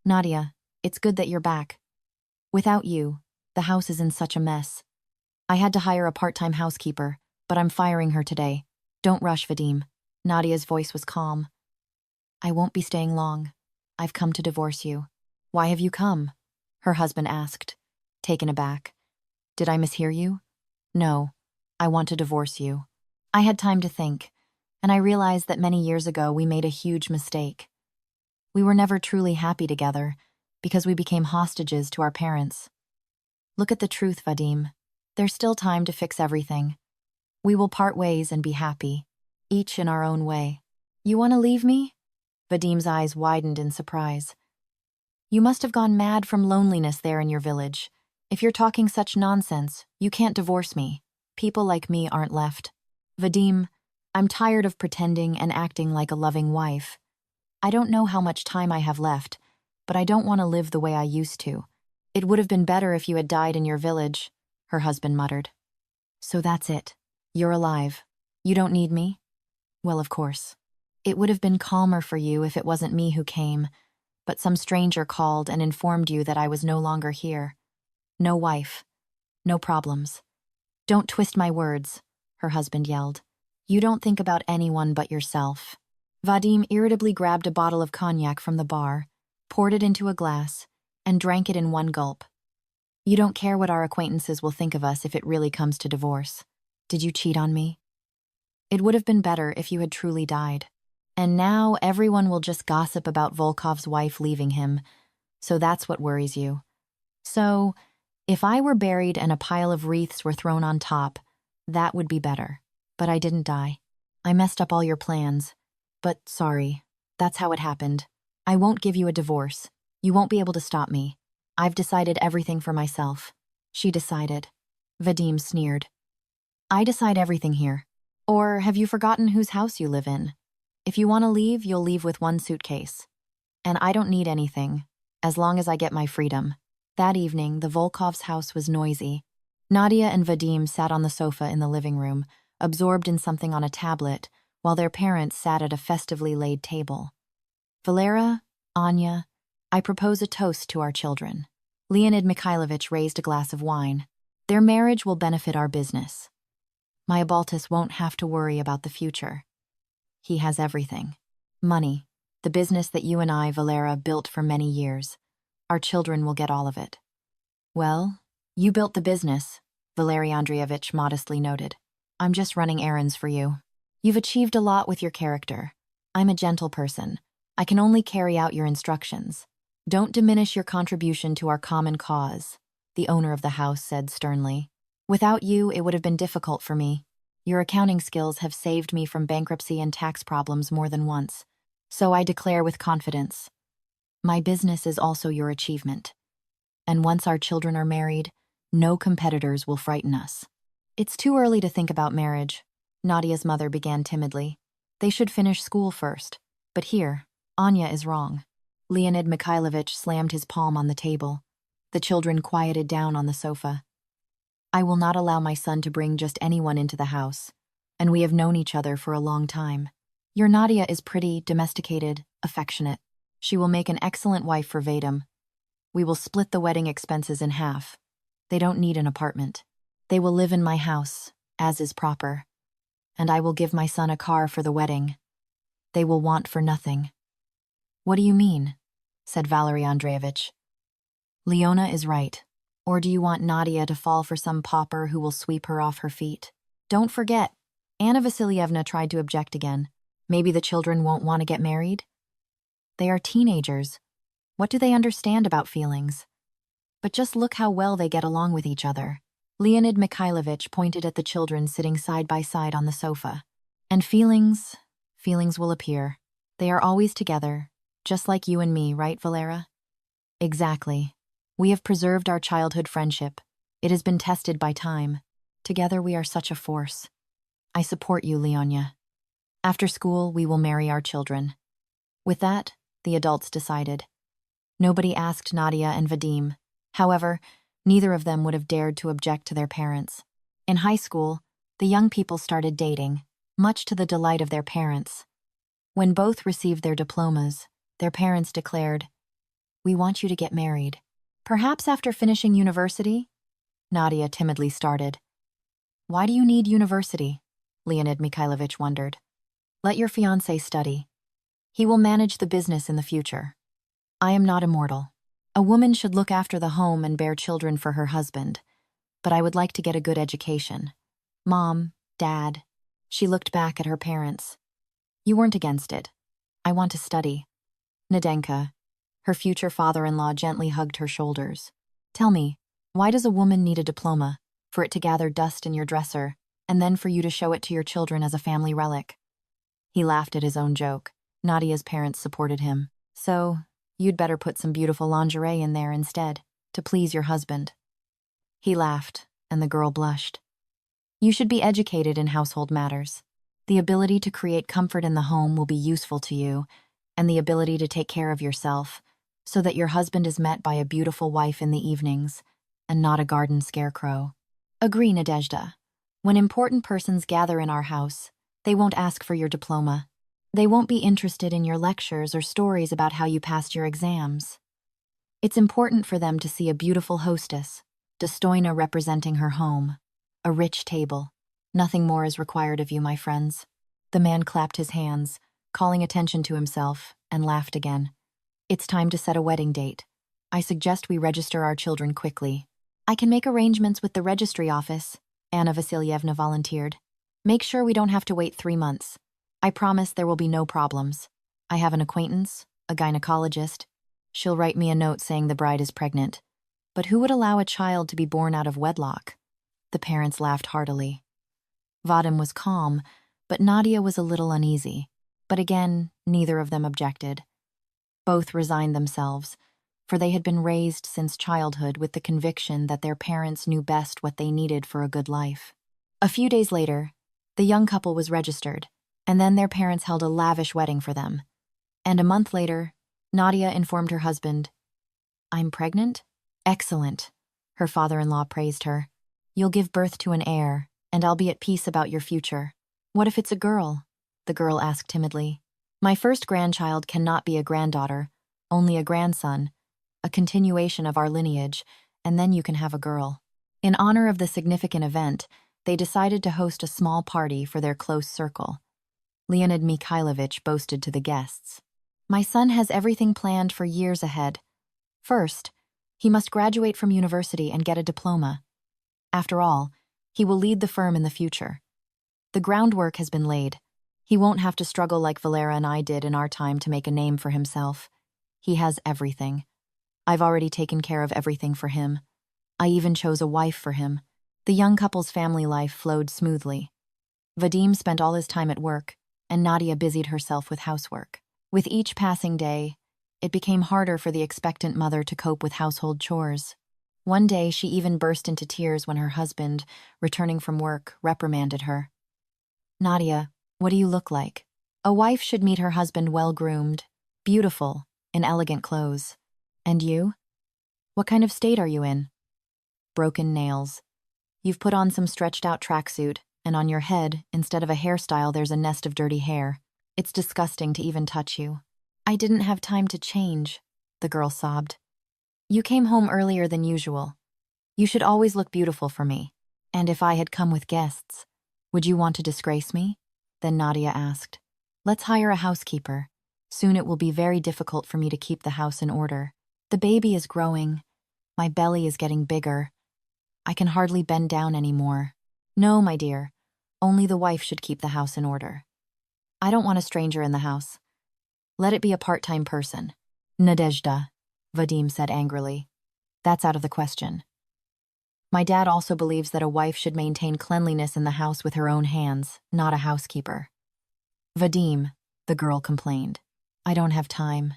Nadia, it's good that you're back. Without you, the house is in such a mess. I had to hire a part-time housekeeper, but I'm firing her today. Don't rush, Vadim. Nadia's voice was calm. I won't be staying long. I've come to divorce you. Why have you come? Her husband asked, taken aback. Did I mishear you? No, I want to divorce you. I had time to think, and I realized that many years ago we made a huge mistake. We were never truly happy together because we became hostages to our parents. Look at the truth, Vadim. There's still time to fix everything. We will part ways and be happy, each in our own way. You want to leave me? Vadim's eyes widened in surprise. You must have gone mad from loneliness there in your village. If you're talking such nonsense, you can't divorce me. People like me aren't left. Vadim, I'm tired of pretending and acting like a loving wife. I don't know how much time I have left, but I don't want to live the way I used to. It would have been better if you had died in your village, her husband muttered. So that's it. You're alive. You don't need me? Well, of course. It would have been calmer for you if it wasn't me who came, but some stranger called and informed you that I was no longer here. No wife. No problems. Don't twist my words, her husband yelled. You don't think about anyone but yourself. Vadim irritably grabbed a bottle of cognac from the bar, poured it into a glass, and drank it in one gulp. You don't care what our acquaintances will think of us if it really comes to divorce. Did you cheat on me? It would have been better if you had truly died. And now everyone will just gossip about Volkov's wife leaving him, so that's what worries you. So, if I were buried and a pile of wreaths were thrown on top, that would be better. But I didn't die. I messed up all your plans. But sorry, that's how it happened. I won't give you a divorce. You won't be able to stop me. I've decided everything for myself. She decided. Vadim sneered. I decide everything here. Or have you forgotten whose house you live in? If you want to leave, you'll leave with one suitcase. And I don't need anything, as long as I get my freedom. That evening, the Volkovs' house was noisy. Nadia and Vadim sat on the sofa in the living room, absorbed in something on a tablet, while their parents sat at a festively laid table. Valera, Anya, I propose a toast to our children. Leonid Mikhailovich raised a glass of wine. Their marriage will benefit our business. My Abaltis won't have to worry about the future. He has everything. Money, the business that you and I, Valera, built for many years. Our children will get all of it. Well, you built the business, Valery Andreevich modestly noted. I'm just running errands for you. You've achieved a lot with your character. I'm a gentle person. I can only carry out your instructions. Don't diminish your contribution to our common cause, the owner of the house said sternly. Without you, it would have been difficult for me. Your accounting skills have saved me from bankruptcy and tax problems more than once. So I declare with confidence, my business is also your achievement. And once our children are married, no competitors will frighten us. It's too early to think about marriage, Nadia's mother began timidly. They should finish school first. But here, Anya is wrong. Leonid Mikhailovich slammed his palm on the table. The children quieted down on the sofa. I will not allow my son to bring just anyone into the house, and we have known each other for a long time. Your Nadia is pretty, domesticated, affectionate. She will make an excellent wife for Vadim. We will split the wedding expenses in half. They don't need an apartment. They will live in my house, as is proper. And I will give my son a car for the wedding. They will want for nothing. What do you mean? Said Valery Andreevich. Leona is right. Or do you want Nadia to fall for some pauper who will sweep her off her feet? Don't forget, Anna Vasilievna tried to object again. Maybe the children won't want to get married? They are teenagers. What do they understand about feelings? But just look how well they get along with each other. Leonid Mikhailovich pointed at the children sitting side by side on the sofa. And feelings will appear. They are always together, just like you and me, right, Valera? Exactly. We have preserved our childhood friendship. It has been tested by time. Together we are such a force. I support you, Leonya. After school, we will marry our children. With that, the adults decided. Nobody asked Nadia and Vadim. However, neither of them would have dared to object to their parents. In high school, the young people started dating, much to the delight of their parents. When both received their diplomas, their parents declared, We want you to get married. Perhaps after finishing university? Nadia timidly started. Why do you need university? Leonid Mikhailovich wondered. Let your fiancé study. He will manage the business in the future. I am not immortal. A woman should look after the home and bear children for her husband, but I would like to get a good education. Mom, Dad. She looked back at her parents. You weren't against it. I want to study. Nadenka, her future father-in-law, gently hugged her shoulders. Tell me, why does a woman need a diploma? For it to gather dust in your dresser, and then for you to show it to your children as a family relic? He laughed at his own joke. Nadia's parents supported him. So, you'd better put some beautiful lingerie in there instead, to please your husband. He laughed, and the girl blushed. You should be educated in household matters. The ability to create comfort in the home will be useful to you, and the ability to take care of yourself, so that your husband is met by a beautiful wife in the evenings, and not a garden scarecrow. Agree, Nadezhda. When important persons gather in our house, they won't ask for your diploma. They won't be interested in your lectures or stories about how you passed your exams. It's important for them to see a beautiful hostess, Dostoyna representing her home, a rich table. Nothing more is required of you, my friends. The man clapped his hands, calling attention to himself, and laughed again. It's time to set a wedding date. I suggest we register our children quickly. I can make arrangements with the registry office, Anna Vasilyevna volunteered. Make sure we don't have to wait 3 months. I promise there will be no problems. I have an acquaintance, a gynecologist. She'll write me a note saying the bride is pregnant. But who would allow a child to be born out of wedlock? The parents laughed heartily. Vadim was calm, but Nadia was a little uneasy. But again, neither of them objected. Both resigned themselves, for they had been raised since childhood with the conviction that their parents knew best what they needed for a good life. A few days later, the young couple was registered, and then their parents held a lavish wedding for them. And a month later, Nadia informed her husband, I'm pregnant? Excellent. Her father-in-law praised her. You'll give birth to an heir, and I'll be at peace about your future. What if it's a girl? The girl asked timidly. My first grandchild cannot be a granddaughter, only a grandson, a continuation of our lineage, and then you can have a girl. In honor of the significant event, they decided to host a small party for their close circle. Leonid Mikhailovich boasted to the guests. My son has everything planned for years ahead. First, he must graduate from university and get a diploma. After all, he will lead the firm in the future. The groundwork has been laid. He won't have to struggle like Valera and I did in our time to make a name for himself. He has everything. I've already taken care of everything for him. I even chose a wife for him. The young couple's family life flowed smoothly. Vadim spent all his time at work, and Nadia busied herself with housework. With each passing day, it became harder for the expectant mother to cope with household chores. One day, she even burst into tears when her husband, returning from work, reprimanded her. Nadia, what do you look like? A wife should meet her husband well-groomed, beautiful, in elegant clothes. And you? What kind of state are you in? Broken nails. You've put on some stretched-out tracksuit, and on your head, instead of a hairstyle, there's a nest of dirty hair. It's disgusting to even touch you. I didn't have time to change, the girl sobbed. You came home earlier than usual. You should always look beautiful for me. And if I had come with guests, would you want to disgrace me? Then Nadia asked. Let's hire a housekeeper. Soon it will be very difficult for me to keep the house in order. The baby is growing. My belly is getting bigger. I can hardly bend down anymore. No, my dear. Only the wife should keep the house in order. I don't want a stranger in the house. Let it be a part-time person. Nadezhda, Vadim said angrily. That's out of the question. My dad also believes that a wife should maintain cleanliness in the house with her own hands, not a housekeeper. Vadim, the girl complained. I don't have time.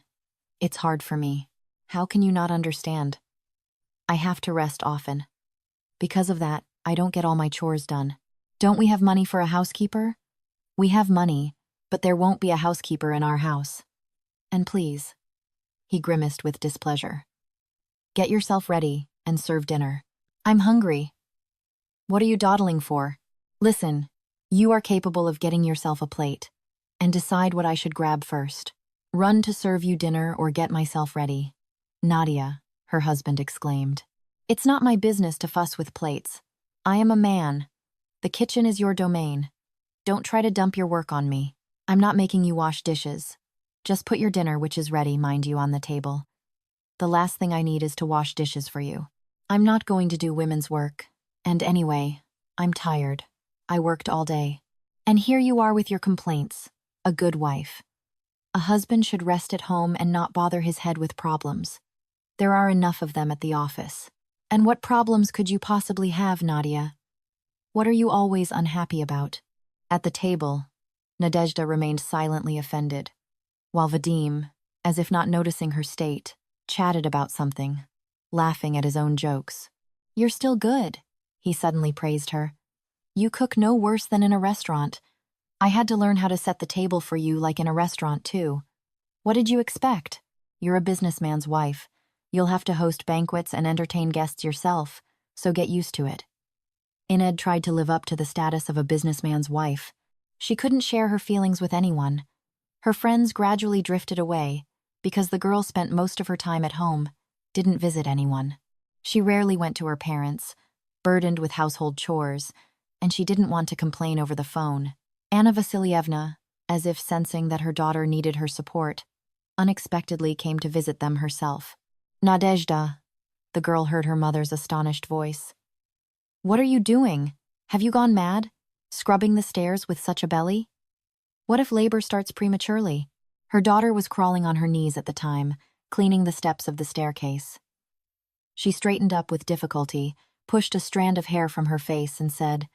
It's hard for me. How can you not understand? I have to rest often. Because of that, I don't get all my chores done. Don't we have money for a housekeeper? We have money, but there won't be a housekeeper in our house. And please, he grimaced with displeasure. Get yourself ready and serve dinner. I'm hungry. What are you dawdling for? Listen, you are capable of getting yourself a plate, and decide what I should grab first. Run to serve you dinner or get myself ready. Nadia, her husband exclaimed. It's not my business to fuss with plates. I am a man. The kitchen is your domain. Don't try to dump your work on me. I'm not making you wash dishes. Just put your dinner, which is ready, mind you, on the table. The last thing I need is to wash dishes for you. I'm not going to do women's work. And anyway, I'm tired. I worked all day. And here you are with your complaints. A good wife. A husband should rest at home and not bother his head with problems. There are enough of them at the office. And what problems could you possibly have, Nadia? What are you always unhappy about? At the table, Nadezhda remained silently offended, while Vadim, as if not noticing her state, chatted about something, laughing at his own jokes. You're still good, he suddenly praised her. You cook no worse than in a restaurant. I had to learn how to set the table for you like in a restaurant, too. What did you expect? You're a businessman's wife. You'll have to host banquets and entertain guests yourself, so get used to it. Ined tried to live up to the status of a businessman's wife. She couldn't share her feelings with anyone. Her friends gradually drifted away because the girl spent most of her time at home, didn't visit anyone. She rarely went to her parents, burdened with household chores, and she didn't want to complain over the phone. Anna Vasilievna, as if sensing that her daughter needed her support, unexpectedly came to visit them herself. Nadezhda, the girl heard her mother's astonished voice. What are you doing? Have you gone mad? Scrubbing the stairs with such a belly? What if labor starts prematurely? Her daughter was crawling on her knees at the time, cleaning the steps of the staircase. She straightened up with difficulty, pushed a strand of hair from her face, and said,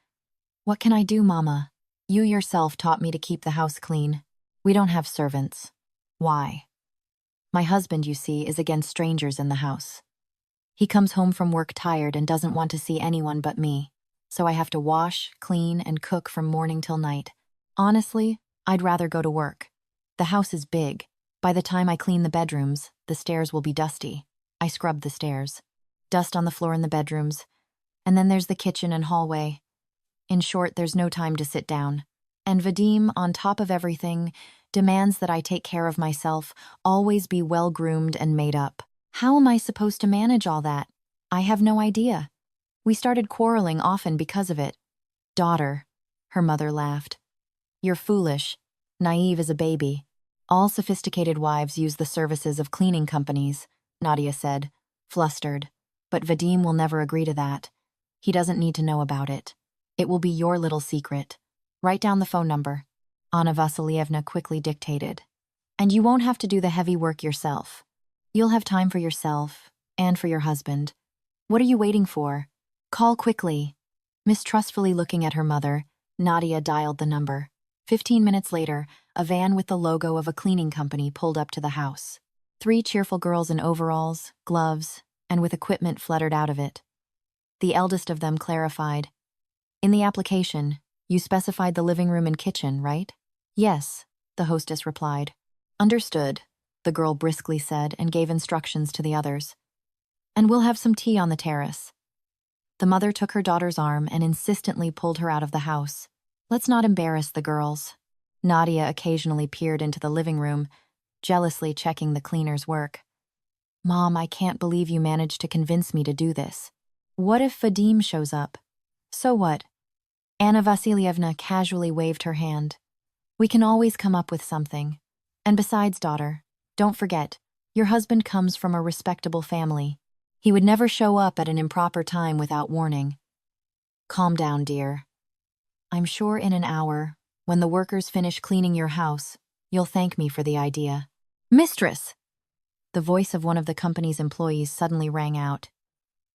What can I do, Mama? You yourself taught me to keep the house clean. We don't have servants. Why? My husband, you see, is against strangers in the house. He comes home from work tired and doesn't want to see anyone but me, so I have to wash, clean, and cook from morning till night. Honestly, I'd rather go to work. The house is big. By the time I clean the bedrooms, the stairs will be dusty. I scrub the stairs. Dust on the floor in the bedrooms. And then there's the kitchen and hallway. In short, there's no time to sit down. And Vadim, on top of everything, demands that I take care of myself, always be well-groomed and made up. How am I supposed to manage all that? I have no idea. We started quarreling often because of it. Daughter, her mother laughed. You're foolish, naive as a baby. All sophisticated wives use the services of cleaning companies, Nadia said, flustered. But Vadim will never agree to that. He doesn't need to know about it. It will be your little secret. Write down the phone number. Anna Vasilievna quickly dictated. And you won't have to do the heavy work yourself. You'll have time for yourself and for your husband. What are you waiting for? Call quickly. Mistrustfully looking at her mother, Nadia dialed the number. 15 minutes later, a van with the logo of a cleaning company pulled up to the house. 3 cheerful girls in overalls, gloves, and with equipment fluttered out of it. The eldest of them clarified. In the application, you specified the living room and kitchen, right? Yes, the hostess replied. Understood, the girl briskly said and gave instructions to the others. And we'll have some tea on the terrace. The mother took her daughter's arm and insistently pulled her out of the house. Let's not embarrass the girls. Nadia occasionally peered into the living room, jealously checking the cleaner's work. Mom, I can't believe you managed to convince me to do this. What if Vadim shows up? So what? Anna Vasilievna casually waved her hand. We can always come up with something. And besides, daughter, don't forget, your husband comes from a respectable family. He would never show up at an improper time without warning. Calm down, dear. I'm sure in an hour, when the workers finish cleaning your house, you'll thank me for the idea. Mistress! The voice of one of the company's employees suddenly rang out.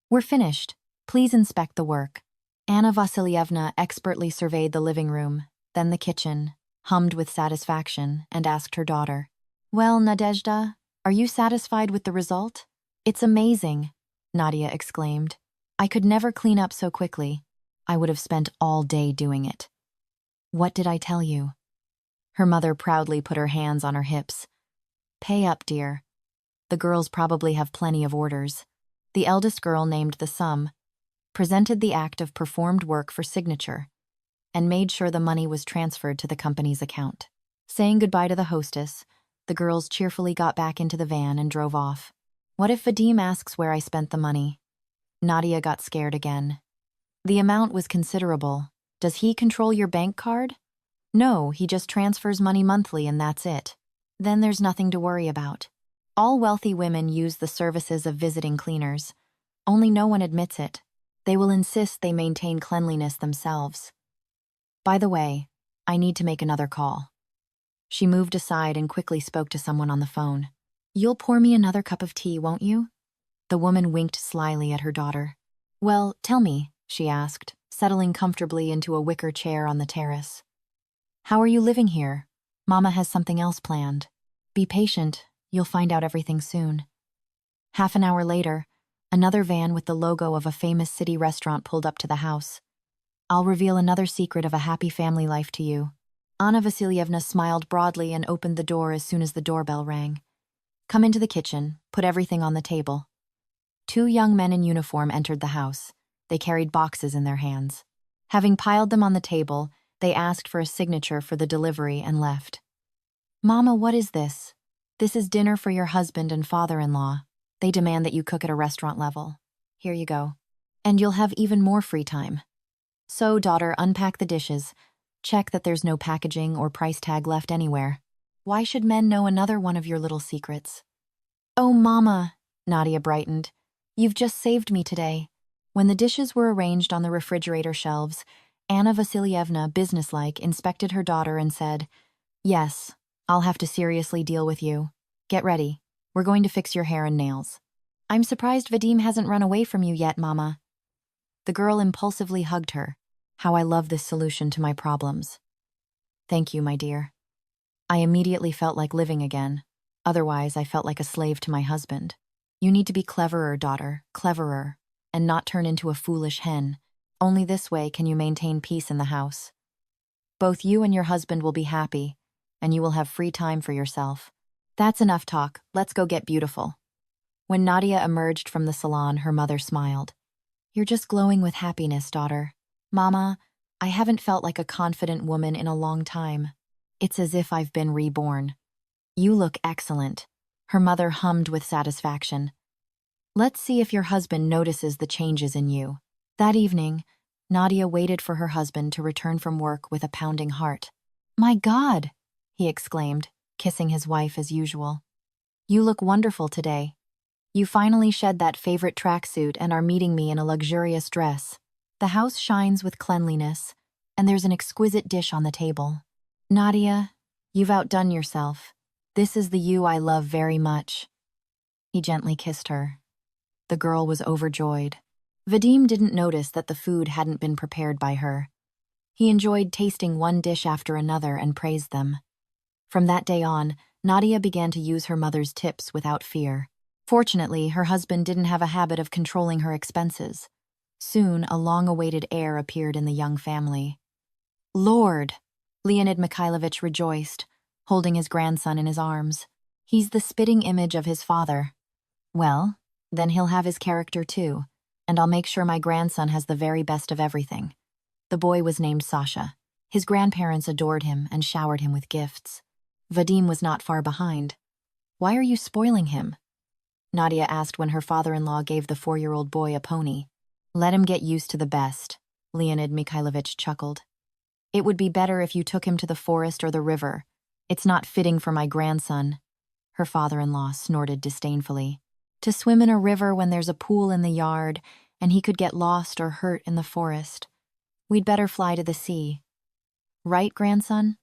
We're finished. Please inspect the work. Anna Vasilievna expertly surveyed the living room, then the kitchen, hummed with satisfaction, and asked her daughter, Well, Nadezhda, are you satisfied with the result? It's amazing, Nadia exclaimed. I could never clean up so quickly. I would have spent all day doing it. What did I tell you? Her mother proudly put her hands on her hips. Pay up, dear. The girls probably have plenty of orders. The eldest girl named the sum, presented the act of performed work for signature, and made sure the money was transferred to the company's account. Saying goodbye to the hostess, the girls cheerfully got back into the van and drove off. What if Vadim asks where I spent the money? Nadia got scared again. The amount was considerable. Does he control your bank card? No, he just transfers money monthly and that's it. Then there's nothing to worry about. All wealthy women use the services of visiting cleaners. Only no one admits it. They will insist they maintain cleanliness themselves. By the way, I need to make another call. She moved aside and quickly spoke to someone on the phone. You'll pour me another cup of tea, won't you? The woman winked slyly at her daughter. Well, tell me, she asked, settling comfortably into a wicker chair on the terrace. How are you living here? Mama has something else planned. Be patient, you'll find out everything soon. Half an hour later, another van with the logo of a famous city restaurant pulled up to the house. I'll reveal another secret of a happy family life to you. Anna Vasilyevna smiled broadly and opened the door as soon as the doorbell rang. Come into the kitchen, put everything on the table. Two young men in uniform entered the house. They carried boxes in their hands. Having piled them on the table, they asked for a signature for the delivery and left. Mama, what is this? This is dinner for your husband and father-in-law. They demand that you cook at a restaurant level. Here you go. And you'll have even more free time. So, daughter, unpack the dishes. Check that there's no packaging or price tag left anywhere. Why should men know another one of your little secrets? Oh, Mama, Nadia brightened. You've just saved me today. When the dishes were arranged on the refrigerator shelves, Anna Vasilyevna, businesslike, inspected her daughter and said, Yes, I'll have to seriously deal with you. Get ready. We're going to fix your hair and nails. I'm surprised Vadim hasn't run away from you yet, Mama. The girl impulsively hugged her. How I love this solution to my problems. Thank you, my dear. I immediately felt like living again. Otherwise, I felt like a slave to my husband. You need to be cleverer, daughter, cleverer, and not turn into a foolish hen. Only this way can you maintain peace in the house. Both you and your husband will be happy, and you will have free time for yourself. That's enough talk. Let's go get beautiful. When Nadia emerged from the salon, her mother smiled. You're just glowing with happiness, daughter. Mama, I haven't felt like a confident woman in a long time. It's as if I've been reborn. You look excellent. Her mother hummed with satisfaction. Let's see if your husband notices the changes in you. That evening, Nadia waited for her husband to return from work with a pounding heart. My God, he exclaimed, kissing his wife as usual. You look wonderful today. You finally shed that favorite tracksuit and are meeting me in a luxurious dress. The house shines with cleanliness, and there's an exquisite dish on the table. Nadia, you've outdone yourself. This is the you I love very much. He gently kissed her. The girl was overjoyed. Vadim didn't notice that the food hadn't been prepared by her. He enjoyed tasting one dish after another and praised them. From that day on, Nadia began to use her mother's tips without fear. Fortunately, her husband didn't have a habit of controlling her expenses. Soon, a long-awaited heir appeared in the young family. Lord! Leonid Mikhailovich rejoiced, holding his grandson in his arms. He's the spitting image of his father. Well, then he'll have his character too, and I'll make sure my grandson has the very best of everything. The boy was named Sasha. His grandparents adored him and showered him with gifts. Vadim was not far behind. Why are you spoiling him? Nadia asked when her father-in-law gave the 4-year-old boy a pony. Let him get used to the best, Leonid Mikhailovich chuckled. It would be better if you took him to the forest or the river. It's not fitting for my grandson. Her father-in-law snorted disdainfully. To swim in a river when there's a pool in the yard, and he could get lost or hurt in the forest. We'd better fly to the sea. Right, grandson?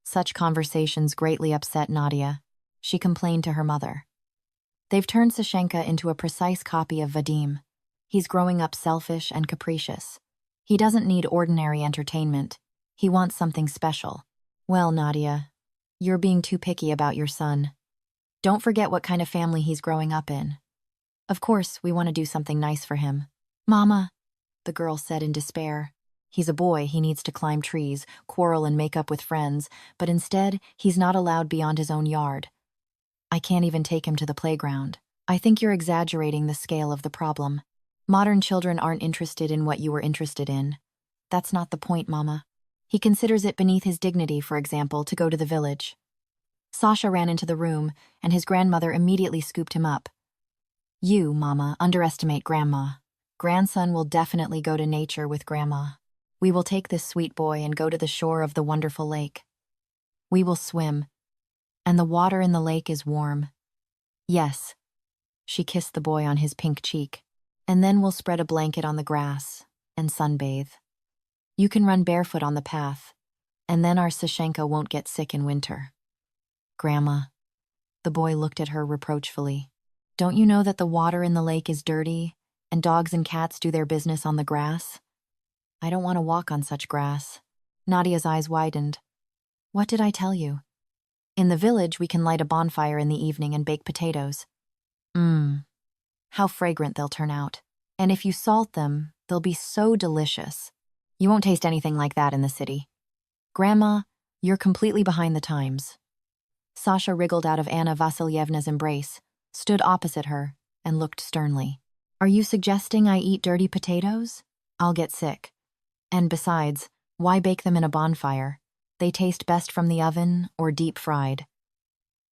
Such conversations greatly upset Nadia. She complained to her mother. They've turned Sashenka into a precise copy of Vadim. He's growing up selfish and capricious. He doesn't need ordinary entertainment. He wants something special. Well, Nadia, you're being too picky about your son. Don't forget what kind of family he's growing up in. Of course, we want to do something nice for him. Mama, the girl said in despair. He's a boy, he needs to climb trees, quarrel and make up with friends, but instead, he's not allowed beyond his own yard. I can't even take him to the playground. I think you're exaggerating the scale of the problem. Modern children aren't interested in what you were interested in. That's not the point, Mama. He considers it beneath his dignity, for example, to go to the village. Sasha ran into the room, and his grandmother immediately scooped him up. You, Mama, underestimate Grandma. Grandson will definitely go to nature with Grandma. We will take this sweet boy and go to the shore of the wonderful lake. We will swim, and the water in the lake is warm. Yes. She kissed the boy on his pink cheek. And then we'll spread a blanket on the grass and sunbathe. You can run barefoot on the path, and then our Sashenka won't get sick in winter. Grandma. The boy looked at her reproachfully. Don't you know that the water in the lake is dirty, and dogs and cats do their business on the grass? I don't want to walk on such grass. Nadia's eyes widened. What did I tell you? In the village, we can light a bonfire in the evening and bake potatoes. How fragrant they'll turn out. And if you salt them, they'll be so delicious. You won't taste anything like that in the city. Grandma, you're completely behind the times. Sasha wriggled out of Anna Vasilyevna's embrace, stood opposite her, and looked sternly. Are you suggesting I eat dirty potatoes? I'll get sick. And besides, why bake them in a bonfire? They taste best from the oven or deep fried.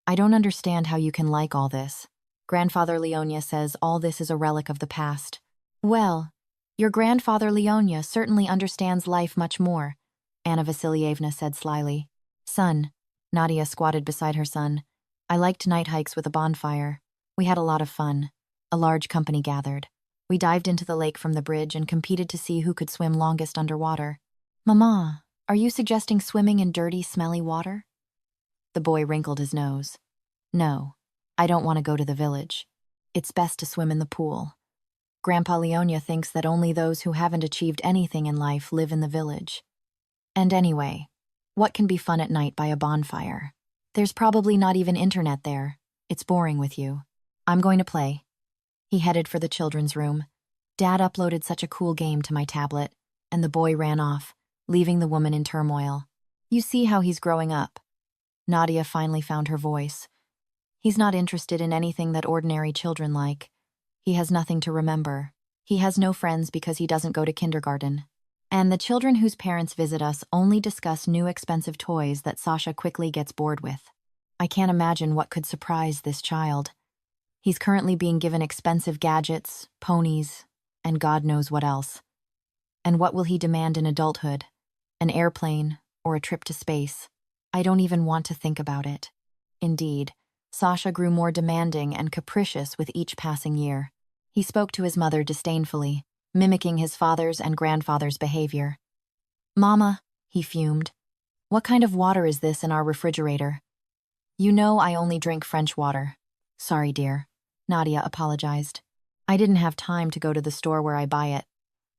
I don't understand how you can like all this. Grandfather Leonia says all this is a relic of the past. Well, your grandfather Leonia certainly understands life much more, Anna Vasilyevna said slyly. Son, Nadia squatted beside her son, I liked night hikes with a bonfire. We had a lot of fun. A large company gathered. We dived into the lake from the bridge and competed to see who could swim longest underwater. Mama, are you suggesting swimming in dirty, smelly water? The boy wrinkled his nose. No. I don't want to go to the village. It's best to swim in the pool. Grandpa Leonia thinks that only those who haven't achieved anything in life live in the village. And anyway, what can be fun at night by a bonfire? There's probably not even internet there. It's boring with you. I'm going to play. He headed for the children's room. Dad uploaded such a cool game to my tablet, and the boy ran off, leaving the woman in turmoil. You see how he's growing up. Nadia finally found her voice. He's not interested in anything that ordinary children like. He has nothing to remember. He has no friends because he doesn't go to kindergarten. And the children whose parents visit us only discuss new expensive toys that Sasha quickly gets bored with. I can't imagine what could surprise this child. He's currently being given expensive gadgets, ponies, and God knows what else. And what will he demand in adulthood? An airplane or a trip to space? I don't even want to think about it. Indeed, Sasha grew more demanding and capricious with each passing year. He spoke to his mother disdainfully, mimicking his father's and grandfather's behavior. Mama, he fumed, what kind of water is this in our refrigerator? You know I only drink French water. Sorry, dear. Nadia apologized. I didn't have time to go to the store where I buy it.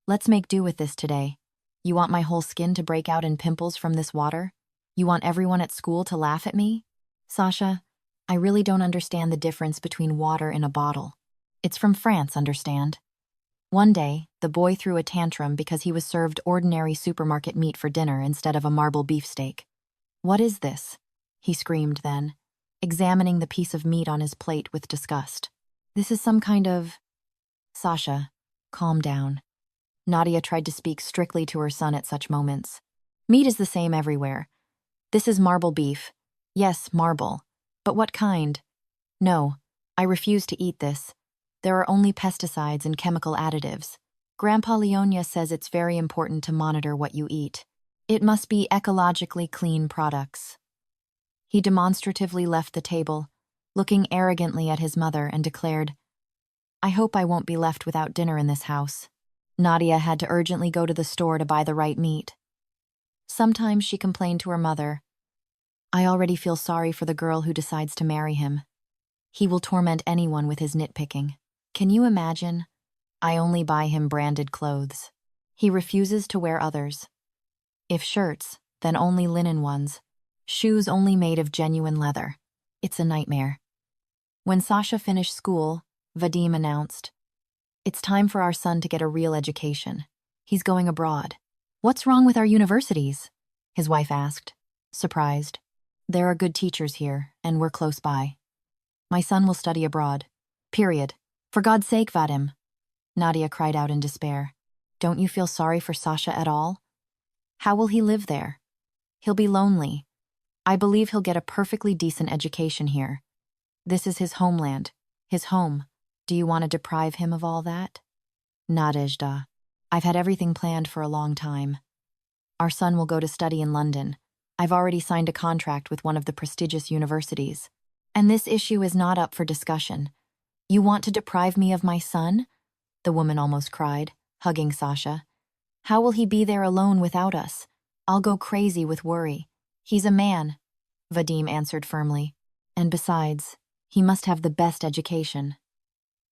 Let's make do with this today. You want my whole skin to break out in pimples from this water? You want everyone at school to laugh at me? Sasha, I really don't understand the difference between water in a bottle. It's from France, understand? One day, the boy threw a tantrum because he was served ordinary supermarket meat for dinner instead of a marble beefsteak. What is this? He screamed then, examining the piece of meat on his plate with disgust. This is some kind of... Sasha, calm down. Nadia tried to speak strictly to her son at such moments. Meat is the same everywhere. This is marble beef. Yes, marble. But what kind? No, I refuse to eat this. There are only pesticides and chemical additives. Grandpa Leonia says it's very important to monitor what you eat. It must be ecologically clean products. He demonstratively left the table, looking arrogantly at his mother, and declared, I hope I won't be left without dinner in this house. Nadia had to urgently go to the store to buy the right meat. Sometimes she complained to her mother, I already feel sorry for the girl who decides to marry him. He will torment anyone with his nitpicking. Can you imagine? I only buy him branded clothes. He refuses to wear others. If shirts, then only linen ones. Shoes only made of genuine leather. It's a nightmare. When Sasha finished school, Vadim announced, It's time for our son to get a real education. He's going abroad. What's wrong with our universities? His wife asked, surprised. There are good teachers here, and we're close by. My son will study abroad. Period. For God's sake, Vadim. Nadia cried out in despair. Don't you feel sorry for Sasha at all? How will he live there? He'll be lonely. I believe he'll get a perfectly decent education here. This is his homeland, his home. Do you want to deprive him of all that? Nadezhda. I've had everything planned for a long time. Our son will go to study in London. I've already signed a contract with one of the prestigious universities. And this issue is not up for discussion. You want to deprive me of my son? The woman almost cried, hugging Sasha. How will he be there alone without us? I'll go crazy with worry. He's a man, Vadim answered firmly. And besides, he must have the best education.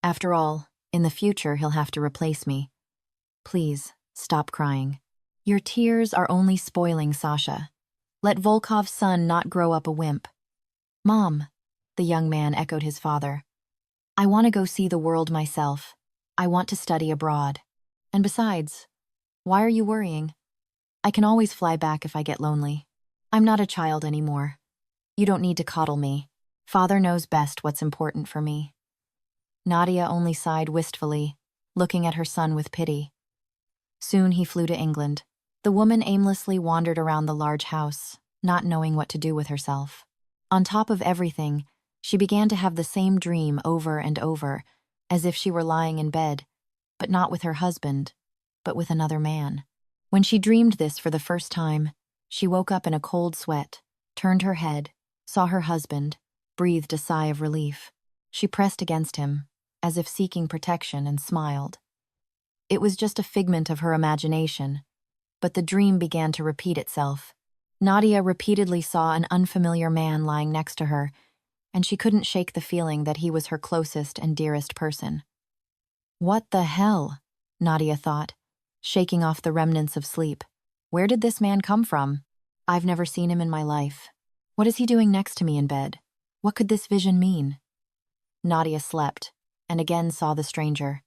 After all, in the future he'll have to replace me. Please, stop crying. Your tears are only spoiling Sasha. Let Volkov's son not grow up a wimp. Mom, the young man echoed his father. I want to go see the world myself. I want to study abroad. And besides, why are you worrying? I can always fly back if I get lonely. I'm not a child anymore. You don't need to coddle me. Father knows best what's important for me. Nadia only sighed wistfully, looking at her son with pity. Soon he flew to England. The woman aimlessly wandered around the large house, not knowing what to do with herself. On top of everything, she began to have the same dream over and over, as if she were lying in bed, but not with her husband, but with another man. When she dreamed this for the first time, she woke up in a cold sweat, turned her head, saw her husband, breathed a sigh of relief. She pressed against him, as if seeking protection, and smiled. It was just a figment of her imagination, but the dream began to repeat itself. Nadia repeatedly saw an unfamiliar man lying next to her, and she couldn't shake the feeling that he was her closest and dearest person. What the hell? Nadia thought, shaking off the remnants of sleep. Where did this man come from? I've never seen him in my life. What is he doing next to me in bed? What could this vision mean? Nadia slept, and again saw the stranger.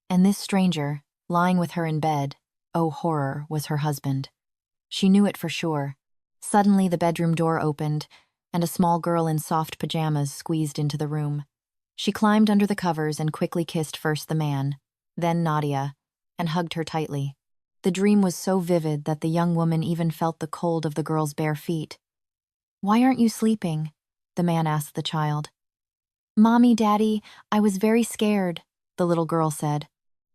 And this stranger, lying with her in bed, oh horror, was her husband. She knew it for sure. Suddenly the bedroom door opened, and a small girl in soft pajamas squeezed into the room. She climbed under the covers and quickly kissed first the man, then Nadia, and hugged her tightly. The dream was so vivid that the young woman even felt the cold of the girl's bare feet. Why aren't you sleeping? The man asked the child. Mommy, Daddy, I was very scared, the little girl said.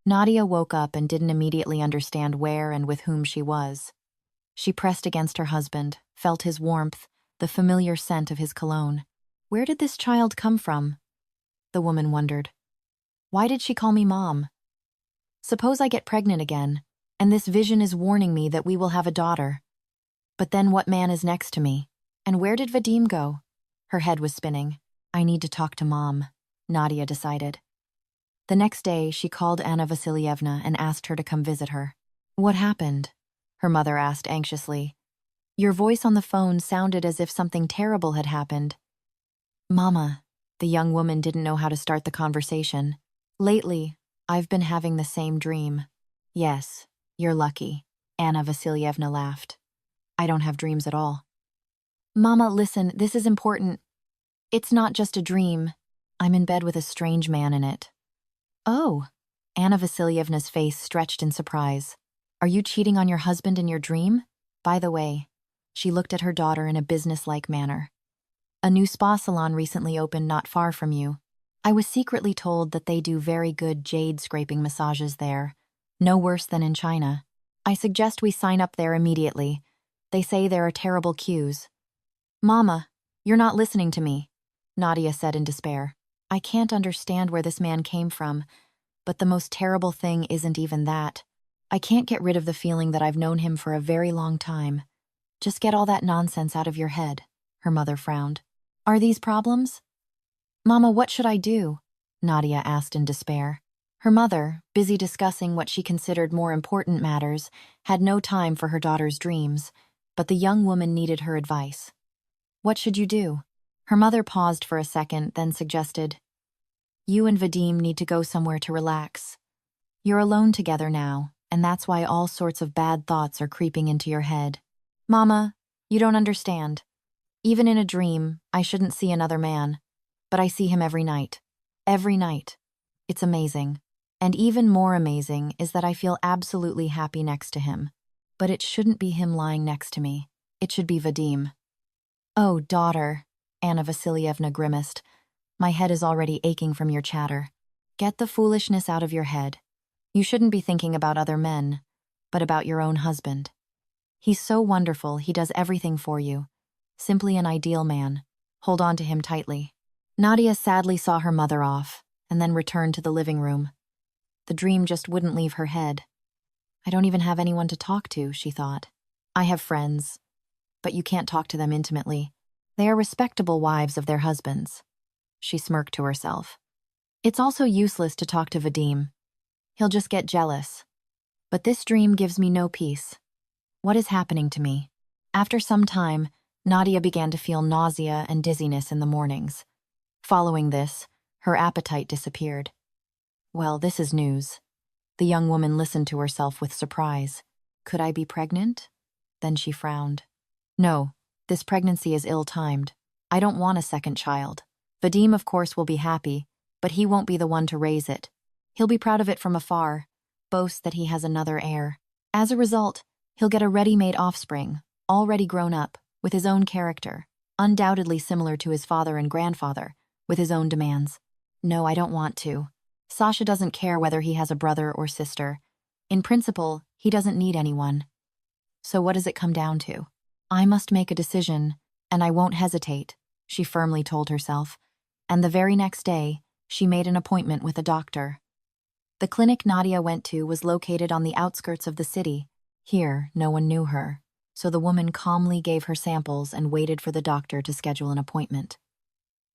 Nadia woke up and didn't immediately understand where and with whom she was. She pressed against her husband, felt his warmth, the familiar scent of his cologne. Where did this child come from? The woman wondered. Why did she call me Mom? Suppose I get pregnant again, and this vision is warning me that we will have a daughter. But then what man is next to me? And where did Vadim go? Her head was spinning. I need to talk to Mom, Nadia decided. The next day, she called Anna Vasilyevna and asked her to come visit her. What happened? Her mother asked anxiously. Your voice on the phone sounded as if something terrible had happened. Mama, the young woman didn't know how to start the conversation. Lately, I've been having the same dream. Yes, you're lucky, Anna Vasilyevna laughed. I don't have dreams at all. Mama, listen, this is important. It's not just a dream. I'm in bed with a strange man in it. Oh, Anna Vasilyevna's face stretched in surprise. Are you cheating on your husband in your dream? By the way, she looked at her daughter in a businesslike manner. A new spa salon recently opened not far from you. I was secretly told that they do very good jade scraping massages there, no worse than in China. I suggest we sign up there immediately. They say there are terrible queues. Mama, you're not listening to me, Nadia said in despair. I can't understand where this man came from, but the most terrible thing isn't even that. I can't get rid of the feeling that I've known him for a very long time. Just get all that nonsense out of your head, her mother frowned. Are these problems? Mama, what should I do? Nadia asked in despair. Her mother, busy discussing what she considered more important matters, had no time for her daughter's dreams, but the young woman needed her advice. What should you do? Her mother paused for a second, then suggested, You and Vadim need to go somewhere to relax. You're alone together now, and that's why all sorts of bad thoughts are creeping into your head. Mama, you don't understand. Even in a dream, I shouldn't see another man, but I see him every night. Every night. It's amazing. And even more amazing is that I feel absolutely happy next to him. But it shouldn't be him lying next to me. It should be Vadim. Oh, daughter, Anna Vasilyevna grimaced. My head is already aching from your chatter. Get the foolishness out of your head. You shouldn't be thinking about other men, but about your own husband. He's so wonderful, he does everything for you. Simply an ideal man. Hold on to him tightly. Nadia sadly saw her mother off, and then returned to the living room. The dream just wouldn't leave her head. I don't even have anyone to talk to, she thought. I have friends, but you can't talk to them intimately. They are respectable wives of their husbands. She smirked to herself. It's also useless to talk to Vadim. He'll just get jealous. But this dream gives me no peace. What is happening to me? After some time, Nadia began to feel nausea and dizziness in the mornings. Following this, her appetite disappeared. Well, this is news. The young woman listened to herself with surprise. Could I be pregnant? Then she frowned. No, this pregnancy is ill-timed. I don't want a second child. Vadim, of course, will be happy, but he won't be the one to raise it. He'll be proud of it from afar, boast that he has another heir. As a result, he'll get a ready-made offspring, already grown up, with his own character, undoubtedly similar to his father and grandfather, with his own demands. No, I don't want to. Sasha doesn't care whether he has a brother or sister. In principle, he doesn't need anyone. So what does it come down to? I must make a decision, and I won't hesitate, she firmly told herself. And the very next day, she made an appointment with a doctor. The clinic Nadia went to was located on the outskirts of the city. Here, no one knew her, so the woman calmly gave her samples and waited for the doctor to schedule an appointment.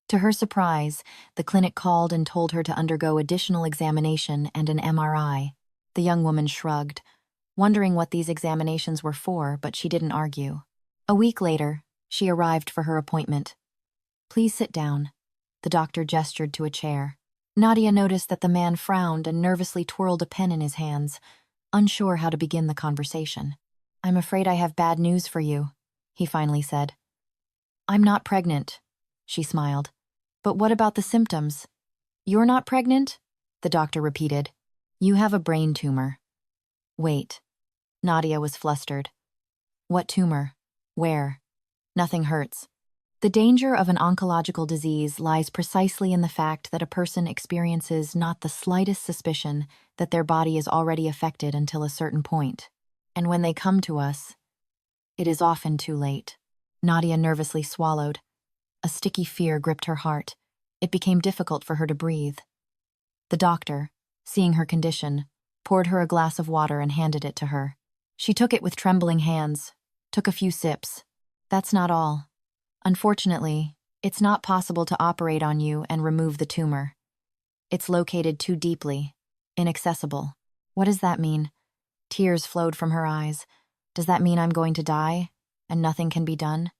To her surprise, the clinic called and told her to undergo additional examination and an MRI. The young woman shrugged, wondering what these examinations were for, but she didn't argue. A week later, she arrived for her appointment. Please sit down. The doctor gestured to a chair. Nadia noticed that the man frowned and nervously twirled a pen in his hands, unsure how to begin the conversation. I'm afraid I have bad news for you, he finally said. I'm not pregnant, she smiled. But what about the symptoms? You're not pregnant? The doctor repeated. You have a brain tumor. Wait. Nadia was flustered. What tumor? Where? Nothing hurts. The danger of an oncological disease lies precisely in the fact that a person experiences not the slightest suspicion that their body is already affected until a certain point. And when they come to us, it is often too late. Nadia nervously swallowed. A sticky fear gripped her heart. It became difficult for her to breathe. The doctor, seeing her condition, poured her a glass of water and handed it to her. She took it with trembling hands, took a few sips. That's not all. Unfortunately, it's not possible to operate on you and remove the tumor. It's located too deeply, inaccessible. What does that mean? Tears flowed from her eyes. Does that mean I'm going to die, and nothing can be done?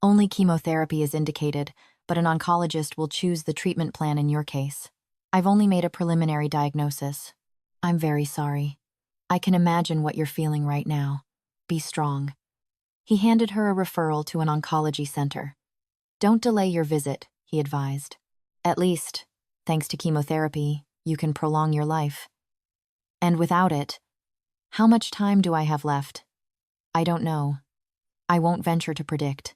Only chemotherapy is indicated, but an oncologist will choose the treatment plan in your case. I've only made a preliminary diagnosis. I'm very sorry. I can imagine what you're feeling right now. Be strong. He handed her a referral to an oncology center. Don't delay your visit, he advised. At least, thanks to chemotherapy, you can prolong your life. And without it, how much time do I have left? I don't know. I won't venture to predict.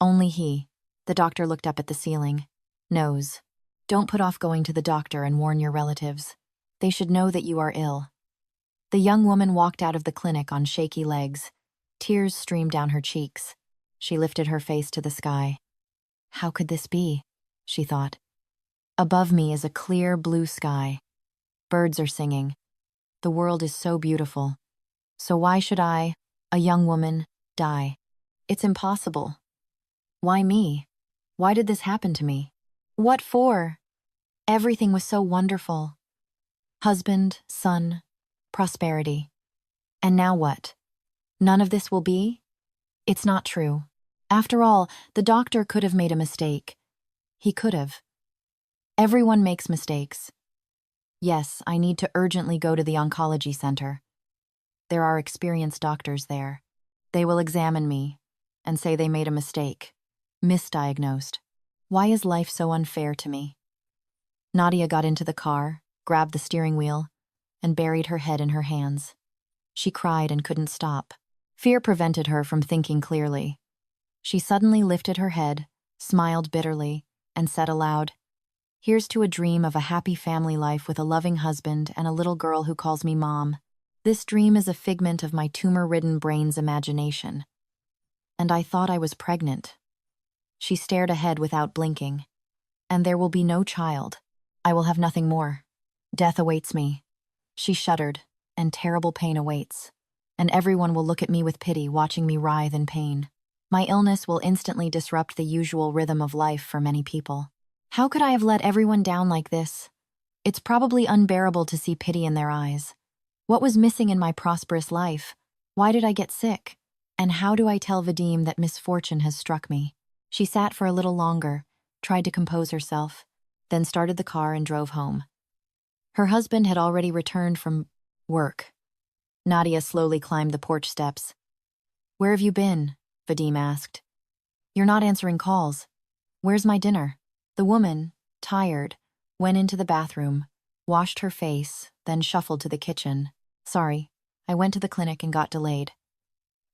Only he, the doctor looked up at the ceiling, knows. Don't put off going to the doctor and warn your relatives. They should know that you are ill. The young woman walked out of the clinic on shaky legs. Tears streamed down her cheeks. She lifted her face to the sky. How could this be? She thought. Above me is a clear blue sky. Birds are singing. The world is so beautiful. So why should I, a young woman, die? It's impossible. Why me? Why did this happen to me? What for? Everything was so wonderful. Husband, son, prosperity. And now what? None of this will be? It's not true. After all, the doctor could have made a mistake. He could have. Everyone makes mistakes. Yes, I need to urgently go to the oncology center. There are experienced doctors there. They will examine me and say they made a mistake. Misdiagnosed. Why is life so unfair to me? Nadia got into the car, grabbed the steering wheel, and buried her head in her hands. She cried and couldn't stop. Fear prevented her from thinking clearly. She suddenly lifted her head, smiled bitterly, and said aloud, Here's to a dream of a happy family life with a loving husband and a little girl who calls me Mom. This dream is a figment of my tumor-ridden brain's imagination. And I thought I was pregnant. She stared ahead without blinking. And there will be no child. I will have nothing more. Death awaits me. She shuddered, and terrible pain awaits. And everyone will look at me with pity, watching me writhe in pain. My illness will instantly disrupt the usual rhythm of life for many people. How could I have let everyone down like this? It's probably unbearable to see pity in their eyes. What was missing in my prosperous life? Why did I get sick? And how do I tell Vadim that misfortune has struck me? She sat for a little longer, tried to compose herself, then started the car and drove home. Her husband had already returned from work. Nadia slowly climbed the porch steps. "Where have you been?" Vadim asked. "You're not answering calls. Where's my dinner?" The woman, tired, went into the bathroom, washed her face, then shuffled to the kitchen. "Sorry, I went to the clinic and got delayed.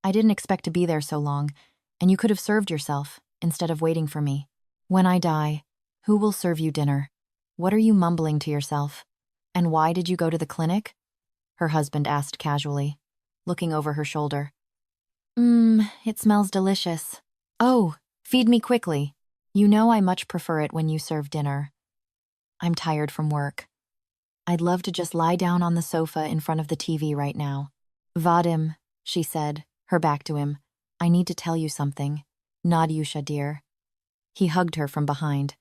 I didn't expect to be there so long, and you could have served yourself instead of waiting for me. When I die, who will serve you dinner? What are you mumbling to yourself? And why did you go to the clinic?" Her husband asked casually, looking over her shoulder. It smells delicious. Oh, feed me quickly. You know I much prefer it when you serve dinner. I'm tired from work. I'd love to just lie down on the sofa in front of the TV right now. "Vadim," she said, her back to him, "I need to tell you something. Nadyusha, dear." He hugged her from behind.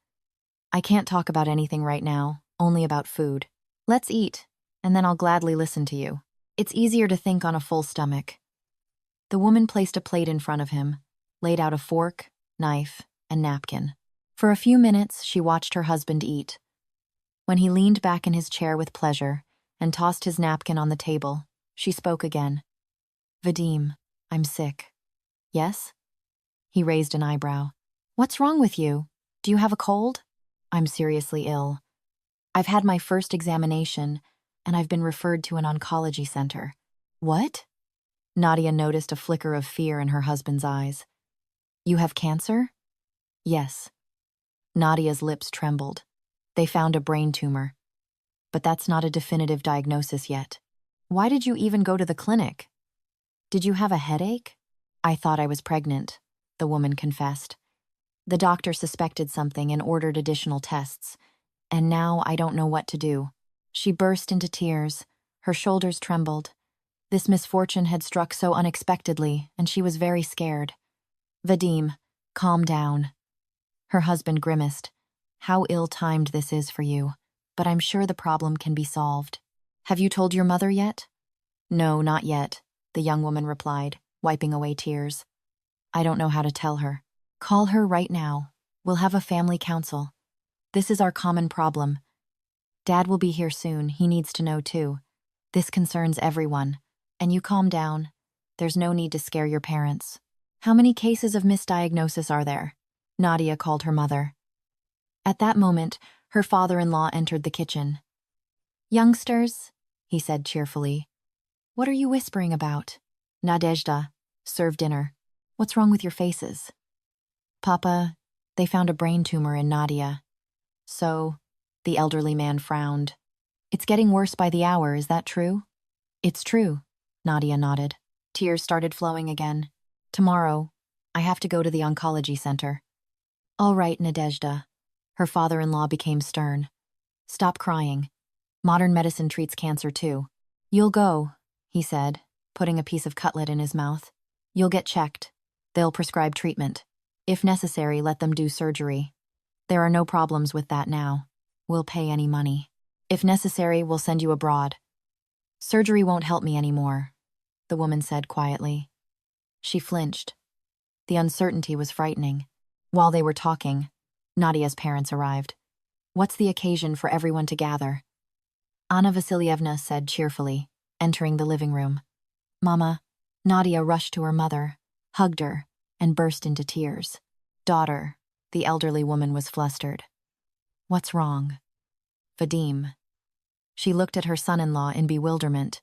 "I can't talk about anything right now, only about food. Let's eat, and then I'll gladly listen to you. It's easier to think on a full stomach." The woman placed a plate in front of him, laid out a fork, knife, and napkin. For a few minutes, she watched her husband eat. When he leaned back in his chair with pleasure and tossed his napkin on the table, she spoke again. "Vadim, I'm sick." "Yes?" He raised an eyebrow. "What's wrong with you? Do you have a cold?" "I'm seriously ill. I've had my first examination, and I've been referred to an oncology center." "What?" Nadia noticed a flicker of fear in her husband's eyes. "You have cancer?" "Yes." Nadia's lips trembled. "They found a brain tumor. But that's not a definitive diagnosis yet." "Why did you even go to the clinic?" "Did you have a headache?" "I thought I was pregnant," the woman confessed. "The doctor suspected something and ordered additional tests. And now I don't know what to do." She burst into tears. Her shoulders trembled. This misfortune had struck so unexpectedly, and she was very scared. "Vadim, calm down." Her husband grimaced. "How ill-timed this is for you, but I'm sure the problem can be solved. Have you told your mother yet?" "No, not yet," the young woman replied, wiping away tears. "I don't know how to tell her." "Call her right now. We'll have a family council. This is our common problem. Dad will be here soon. He needs to know too. This concerns everyone. And you calm down. There's no need to scare your parents." "How many cases of misdiagnosis are there?" Nadia called her mother. At that moment, her father-in-law entered the kitchen. "Youngsters," he said cheerfully, "what are you whispering about?" "Nadezhda, serve dinner. What's wrong with your faces?" "Papa, they found a brain tumor in Nadia." "So," the elderly man frowned. "It's getting worse by the hour, is that true?" "It's true," Nadia nodded. Tears started flowing again. "Tomorrow, I have to go to the oncology center." "All right, Nadezhda." Her father-in-law became stern. "Stop crying. Modern medicine treats cancer too." "You'll go," he said, putting a piece of cutlet in his mouth. "You'll get checked. They'll prescribe treatment. If necessary, let them do surgery. There are no problems with that now. We'll pay any money. If necessary, we'll send you abroad." "Surgery won't help me anymore," the woman said quietly. She flinched. The uncertainty was frightening. While they were talking, Nadia's parents arrived. "What's the occasion for everyone to gather?" Anna Vasilievna said cheerfully, entering the living room. "Mama." Nadia rushed to her mother, hugged her, and burst into tears. "Daughter," the elderly woman was flustered. "What's wrong?" "Vadim." She looked at her son-in-law in bewilderment.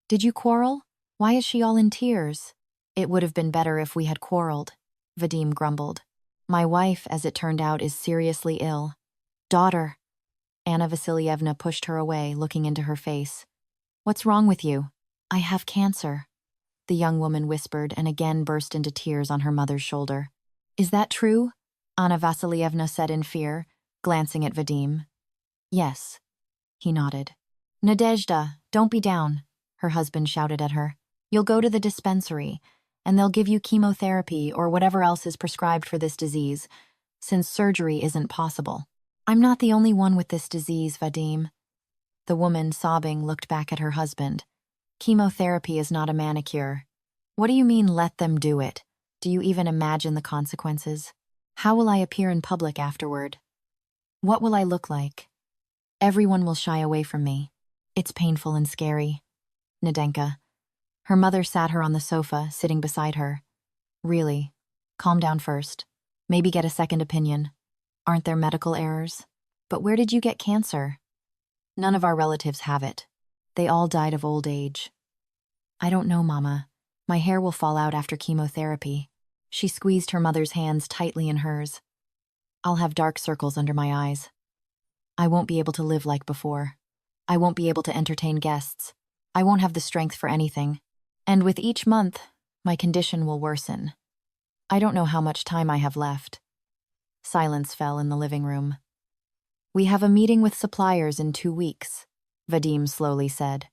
"Did you quarrel? Why is she all in tears?" "It would have been better if we had quarreled," Vadim grumbled. "My wife, as it turned out, is seriously ill." "Daughter," Anna Vasilyevna pushed her away, looking into her face. What's wrong with you? I have cancer, the young woman whispered and again burst into tears on her mother's shoulder. Is that true? Anna Vasilyevna said in fear, glancing at Vadim. Yes, he nodded. Nadezhda, don't be down, her husband shouted at her. You'll go to the dispensary, and they'll give you chemotherapy or whatever else is prescribed for this disease, since surgery isn't possible. I'm not the only one with this disease, Vadim. The woman, sobbing, looked back at her husband. Chemotherapy is not a manicure. What do you mean, let them do it? Do you even imagine the consequences? How will I appear in public afterward? What will I look like? Everyone will shy away from me. It's painful and scary. Nadenka. Her mother sat her on the sofa, sitting beside her. Really, calm down first. Maybe get a second opinion. Aren't there medical errors? But where did you get cancer? None of our relatives have it. They all died of old age. I don't know, Mama. My hair will fall out after chemotherapy. She squeezed her mother's hands tightly in hers. I'll have dark circles under my eyes. I won't be able to live like before. I won't be able to entertain guests. I won't have the strength for anything. And with each month, my condition will worsen. I don't know how much time I have left. Silence fell in the living room. We have a meeting with suppliers in 2 weeks, Vadim slowly said.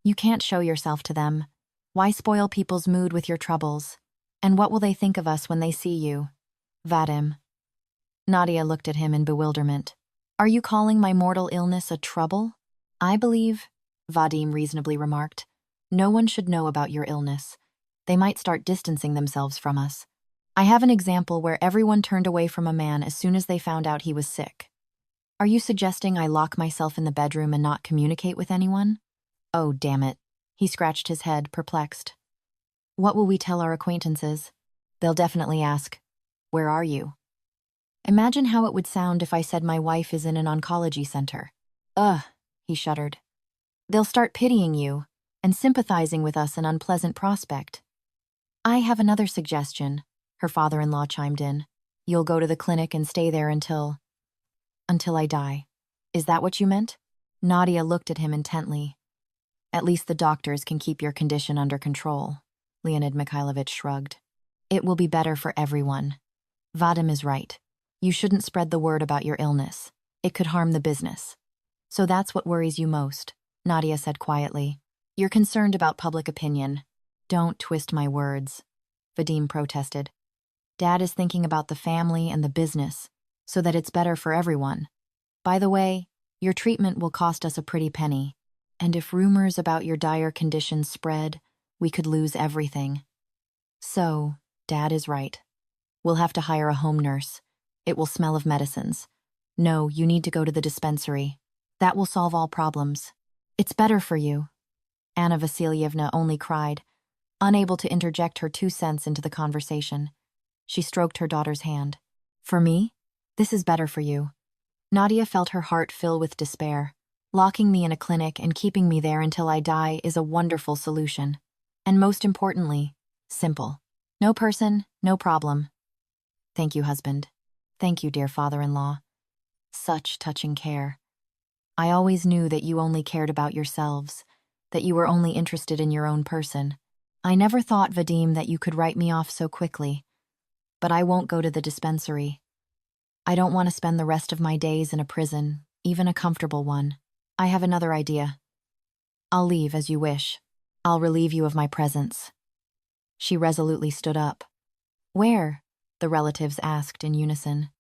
You can't show yourself to them. Why spoil people's mood with your troubles? And what will they think of us when they see you? Vadim. Nadia looked at him in bewilderment. Are you calling my mortal illness a trouble? I believe, Vadim reasonably remarked, no one should know about your illness. They might start distancing themselves from us. I have an example where everyone turned away from a man as soon as they found out he was sick. Are you suggesting I lock myself in the bedroom and not communicate with anyone? Oh, damn it. He scratched his head, perplexed. What will we tell our acquaintances? They'll definitely ask, where are you? Imagine how it would sound if I said my wife is in an oncology center. Ugh, he shuddered. They'll start pitying you and sympathizing with us, an unpleasant prospect. I have another suggestion, her father-in-law chimed in. You'll go to the clinic and stay there until I die. Is that what you meant? Nadia looked at him intently. At least the doctors can keep your condition under control, Leonid Mikhailovich shrugged. It will be better for everyone. Vadim is right. You shouldn't spread the word about your illness. It could harm the business. So that's what worries you most, Nadia said quietly. You're concerned about public opinion. Don't twist my words, Vadim protested. Dad is thinking about the family and the business, so that it's better for everyone. By the way, your treatment will cost us a pretty penny, and if rumors about your dire condition spread, we could lose everything. So, Dad is right. We'll have to hire a home nurse. It will smell of medicines. No, you need to go to the dispensary. That will solve all problems. It's better for you. Anna Vasilyevna only cried, unable to interject her 2 cents into the conversation. She stroked her daughter's hand. For me? This is better for you. Nadia felt her heart fill with despair. Locking me in a clinic and keeping me there until I die is a wonderful solution. And most importantly, simple. No person, no problem. Thank you, husband. Thank you, dear father-in-law. Such touching care. I always knew that you only cared about yourselves, that you were only interested in your own person. I never thought, Vadim, that you could write me off so quickly. But I won't go to the dispensary. I don't want to spend the rest of my days in a prison, even a comfortable one. I have another idea. I'll leave as you wish. I'll relieve you of my presence. She resolutely stood up. Where? The relatives asked in unison.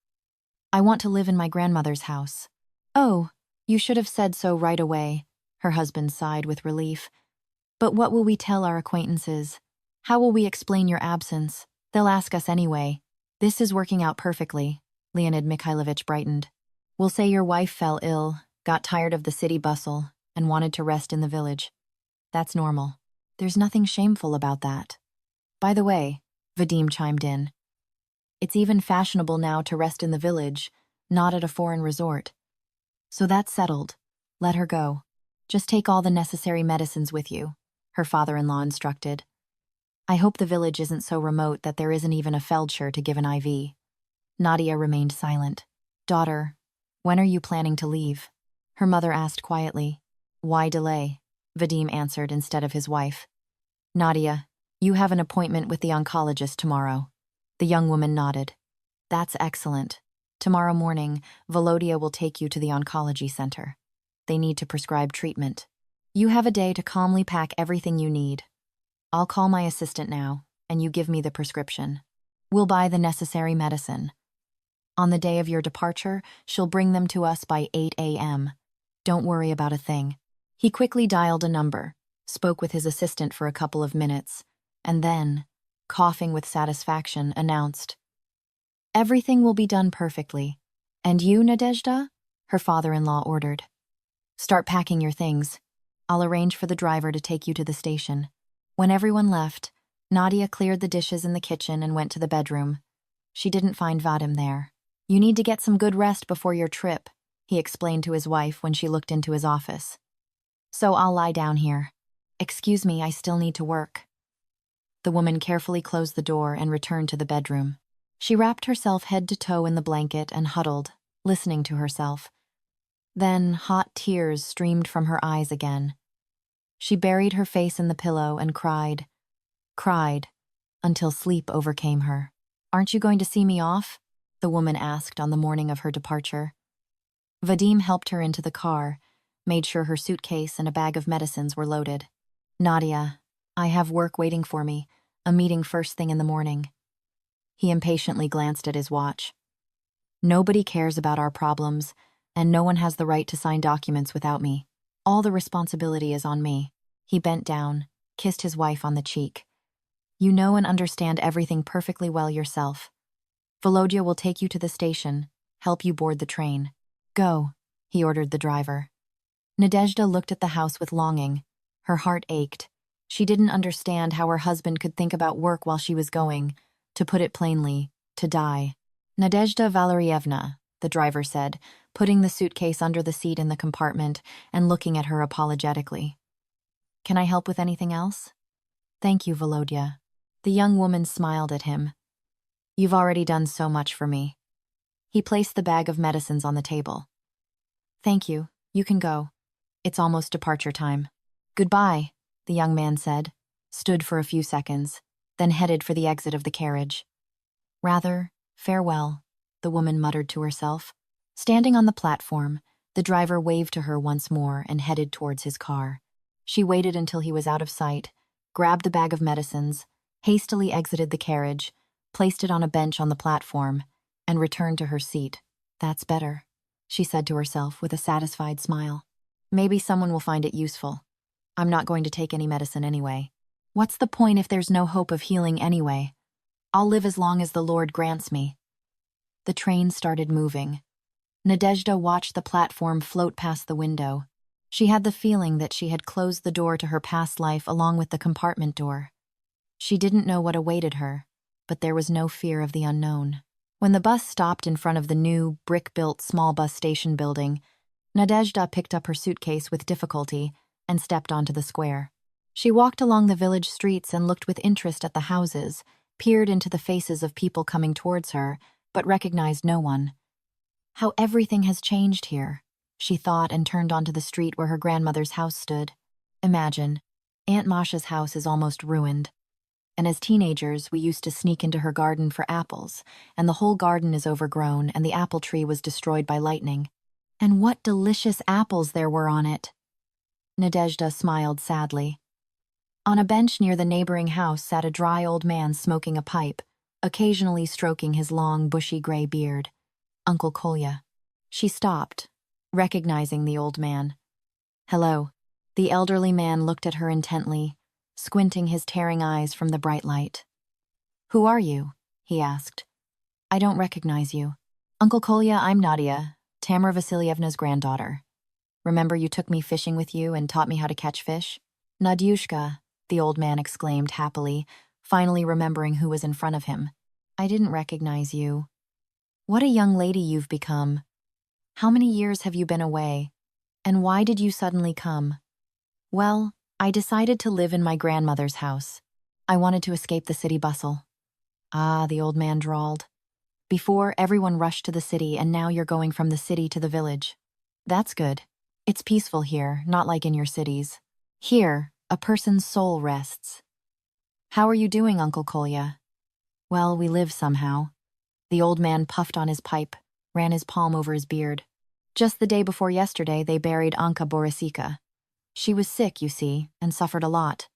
I want to live in my grandmother's house. Oh, you should have said so right away, her husband sighed with relief. But what will we tell our acquaintances? How will we explain your absence? They'll ask us anyway. This is working out perfectly, Leonid Mikhailovich brightened. We'll say your wife fell ill, got tired of the city bustle, and wanted to rest in the village. That's normal. There's nothing shameful about that. By the way, Vadim chimed in, it's even fashionable now to rest in the village, not at a foreign resort. So that's settled. Let her go. Just take all the necessary medicines with you, her father-in-law instructed. I hope the village isn't so remote that there isn't even a feldsher to give an IV. Nadia remained silent. Daughter, when are you planning to leave? Her mother asked quietly. Why delay? Vadim answered instead of his wife. Nadia, you have an appointment with the oncologist tomorrow. The young woman nodded. That's excellent. Tomorrow morning, Volodya will take you to the oncology center. They need to prescribe treatment. You have a day to calmly pack everything you need. I'll call my assistant now, and you give me the prescription. We'll buy the necessary medicine. On the day of your departure, she'll bring them to us by 8 a.m. Don't worry about a thing. He quickly dialed a number, spoke with his assistant for a couple of minutes, and then, coughing with satisfaction, announced, Everything will be done perfectly. And you, Nadezhda? Her father-in-law ordered. Start packing your things. I'll arrange for the driver to take you to the station. When everyone left, Nadia cleared the dishes in the kitchen and went to the bedroom. She didn't find Vadim there. You need to get some good rest before your trip, he explained to his wife when she looked into his office. So I'll lie down here. Excuse me, I still need to work. The woman carefully closed the door and returned to the bedroom. She wrapped herself head to toe in the blanket and huddled, listening to herself. Then hot tears streamed from her eyes again. She buried her face in the pillow and cried, until sleep overcame her. Aren't you going to see me off? The woman asked on the morning of her departure. Vadim helped her into the car, made sure her suitcase and a bag of medicines were loaded. Nadia, I have work waiting for me, a meeting first thing in the morning. He impatiently glanced at his watch. Nobody cares about our problems, and no one has the right to sign documents without me. All the responsibility is on me. He bent down, kissed his wife on the cheek. You know and understand everything perfectly well yourself. Volodya will take you to the station, help you board the train. Go, he ordered the driver. Nadezhda looked at the house with longing. Her heart ached. She didn't understand how her husband could think about work while she was going, to put it plainly, to die. Nadezhda Valerievna, the driver said, putting the suitcase under the seat in the compartment and looking at her apologetically. Can I help with anything else? Thank you, Volodya. The young woman smiled at him. You've already done so much for me. He placed the bag of medicines on the table. Thank you. You can go. It's almost departure time. Goodbye, the young man said, stood for a few seconds, then headed for the exit of the carriage. Rather, farewell, the woman muttered to herself. Standing on the platform, the driver waved to her once more and headed towards his car. She waited until he was out of sight, grabbed the bag of medicines, hastily exited the carriage, placed it on a bench on the platform, and returned to her seat. That's better, she said to herself with a satisfied smile. Maybe someone will find it useful. I'm not going to take any medicine anyway. What's the point if there's no hope of healing anyway? I'll live as long as the Lord grants me. The train started moving. Nadezhda watched the platform float past the window. She had the feeling that she had closed the door to her past life along with the compartment door. She didn't know what awaited her, but there was no fear of the unknown. When the bus stopped in front of the new, brick-built small bus station building, Nadezhda picked up her suitcase with difficulty and stepped onto the square. She walked along the village streets and looked with interest at the houses, peered into the faces of people coming towards her, but recognized no one. How everything has changed here, she thought, and turned onto the street where her grandmother's house stood. Imagine, Aunt Masha's house is almost ruined. And as teenagers, we used to sneak into her garden for apples, and the whole garden is overgrown and the apple tree was destroyed by lightning. And what delicious apples there were on it! Nadezhda smiled sadly. On a bench near the neighboring house sat a dry old man smoking a pipe, occasionally stroking his long, bushy gray beard. Uncle Kolya. She stopped, recognizing the old man. Hello. The elderly man looked at her intently, squinting his tearing eyes from the bright light. Who are you? He asked. I don't recognize you. Uncle Kolya, I'm Nadia, Tamara Vasilyevna's granddaughter. Remember you took me fishing with you and taught me how to catch fish? Nadyushka, the old man exclaimed happily, finally remembering who was in front of him. I didn't recognize you. What a young lady you've become. How many years have you been away? And why did you suddenly come? Well, I decided to live in my grandmother's house. I wanted to escape the city bustle. Ah, the old man drawled. Before, everyone rushed to the city, and now you're going from the city to the village. That's good. It's peaceful here, not like in your cities. Here, a person's soul rests. How are you doing, Uncle Kolya? Well, we live somehow. The old man puffed on his pipe, ran his palm over his beard. Just the day before yesterday, they buried Anka Borisika. She was sick, you see, and suffered a lot.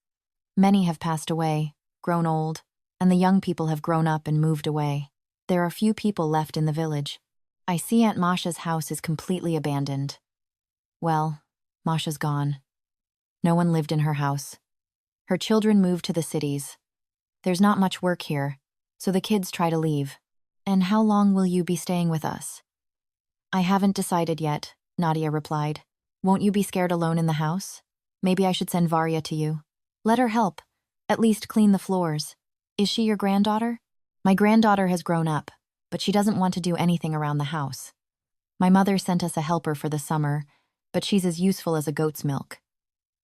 Many have passed away, grown old, and the young people have grown up and moved away. There are few people left in the village. I see Aunt Masha's house is completely abandoned. Well, Masha's gone. No one lived in her house. Her children moved to the cities. There's not much work here, so the kids try to leave. And how long will you be staying with us? I haven't decided yet, Nadia replied. Won't you be scared alone in the house? Maybe I should send Varya to you. Let her help, at least clean the floors. Is she your granddaughter? My granddaughter has grown up, but she doesn't want to do anything around the house. My mother sent us a helper for the summer, but she's as useful as a goat's milk.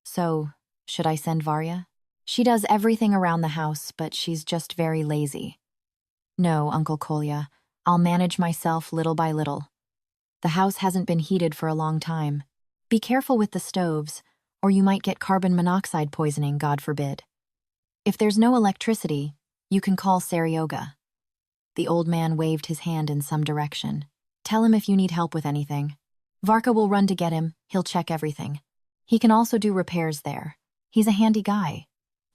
So, should I send Varya? She does everything around the house, but she's just very lazy. No, Uncle Kolya, I'll manage myself little by little. The house hasn't been heated for a long time. Be careful with the stoves, or you might get carbon monoxide poisoning, God forbid. If there's no electricity, you can call Seryoga. The old man waved his hand in some direction. Tell him if you need help with anything. Varka will run to get him, he'll check everything. He can also do repairs there. He's a handy guy.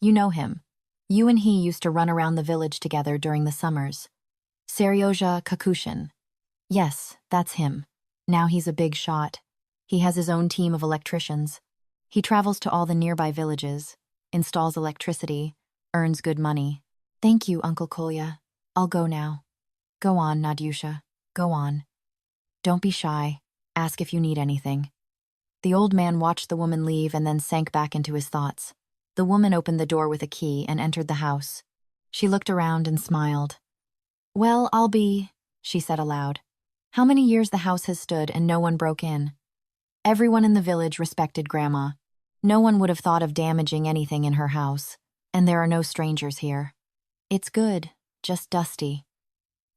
You know him. You and he used to run around the village together during the summers. Seryoja Kakushin. Yes, that's him. Now he's a big shot. He has his own team of electricians. He travels to all the nearby villages, installs electricity, earns good money. Thank you, Uncle Kolya. I'll go now. Go on, Nadyusha. Go on. Don't be shy. Ask if you need anything. The old man watched the woman leave and then sank back into his thoughts. The woman opened the door with a key and entered the house. She looked around and smiled. Well, she said aloud. How many years the house has stood and no one broke in? Everyone in the village respected Grandma. No one would have thought of damaging anything in her house, and there are no strangers here. It's good, just dusty.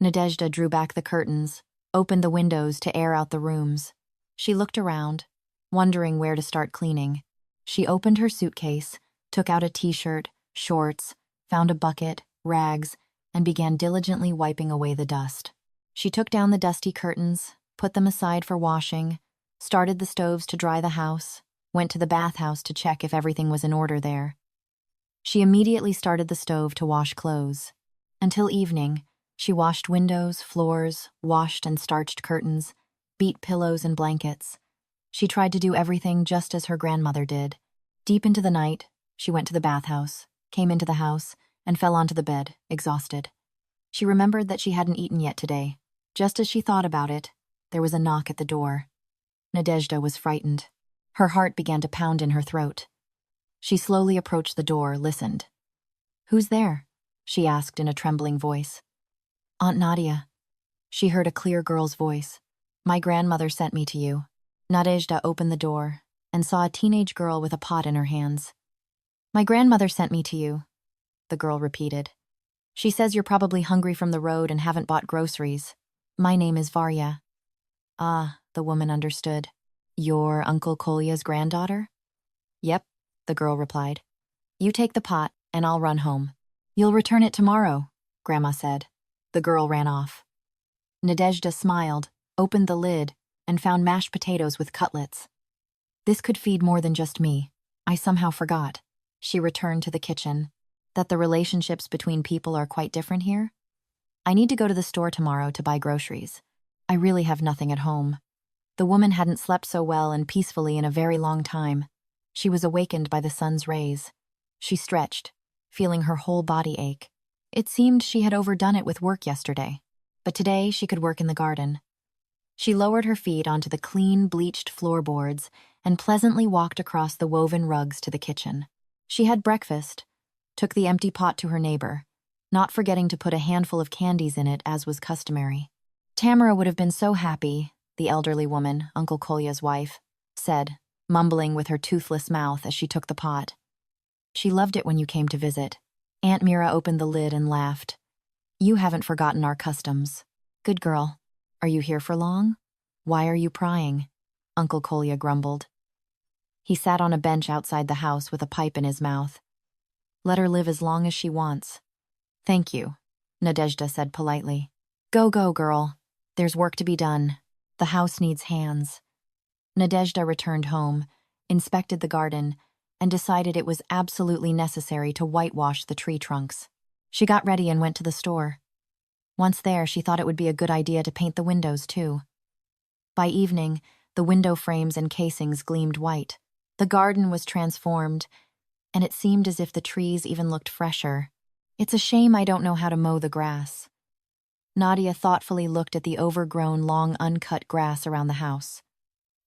Nadezhda drew back the curtains, opened the windows to air out the rooms. She looked around, wondering where to start cleaning. She opened her suitcase, took out a t-shirt, shorts, found a bucket, rags, and began diligently wiping away the dust. She took down the dusty curtains, put them aside for washing, started the stoves to dry the house, went to the bathhouse to check if everything was in order there. She immediately started the stove to wash clothes. Until evening, she washed windows, floors, washed and starched curtains, beat pillows and blankets. She tried to do everything just as her grandmother did. Deep into the night, she went to the bathhouse, came into the house, and fell onto the bed, exhausted. She remembered that she hadn't eaten yet today. Just as she thought about it, there was a knock at the door. Nadezhda was frightened. Her heart began to pound in her throat. She slowly approached the door, listened. "Who's there?" she asked in a trembling voice. "Aunt Nadia." She heard a clear girl's voice. "My grandmother sent me to you." Nadezhda opened the door and saw a teenage girl with a pot in her hands. "My grandmother sent me to you," the girl repeated. "She says you're probably hungry from the road and haven't bought groceries. My name is Varya." Ah, the woman understood. "You're Uncle Kolya's granddaughter?" "Yep," the girl replied. "You take the pot, and I'll run home." "You'll return it tomorrow," Grandma said. The girl ran off. Nadezhda smiled, opened the lid, and found mashed potatoes with cutlets. This could feed more than just me. I somehow forgot. She returned to the kitchen. That the relationships between people are quite different here? I need to go to the store tomorrow to buy groceries. I really have nothing at home. The woman hadn't slept so well and peacefully in a very long time. She was awakened by the sun's rays. She stretched, feeling her whole body ache. It seemed she had overdone it with work yesterday, but today she could work in the garden. She lowered her feet onto the clean, bleached floorboards and pleasantly walked across the woven rugs to the kitchen. She had breakfast, took the empty pot to her neighbor, not forgetting to put a handful of candies in it as was customary. Tamara would have been so happy, the elderly woman, Uncle Kolya's wife, said, mumbling with her toothless mouth as she took the pot. She loved it when you came to visit. Aunt Mira opened the lid and laughed. You haven't forgotten our customs. Good girl. Are you here for long? Why are you prying? Uncle Kolya grumbled. He sat on a bench outside the house with a pipe in his mouth. Let her live as long as she wants. Thank you, Nadezhda said politely. Go, go, girl. There's work to be done. The house needs hands. Nadezhda returned home, inspected the garden, and decided it was absolutely necessary to whitewash the tree trunks. She got ready and went to the store. Once there, she thought it would be a good idea to paint the windows, too. By evening, the window frames and casings gleamed white. The garden was transformed, and it seemed as if the trees even looked fresher. It's a shame I don't know how to mow the grass. Nadia thoughtfully looked at the overgrown, long, uncut grass around the house.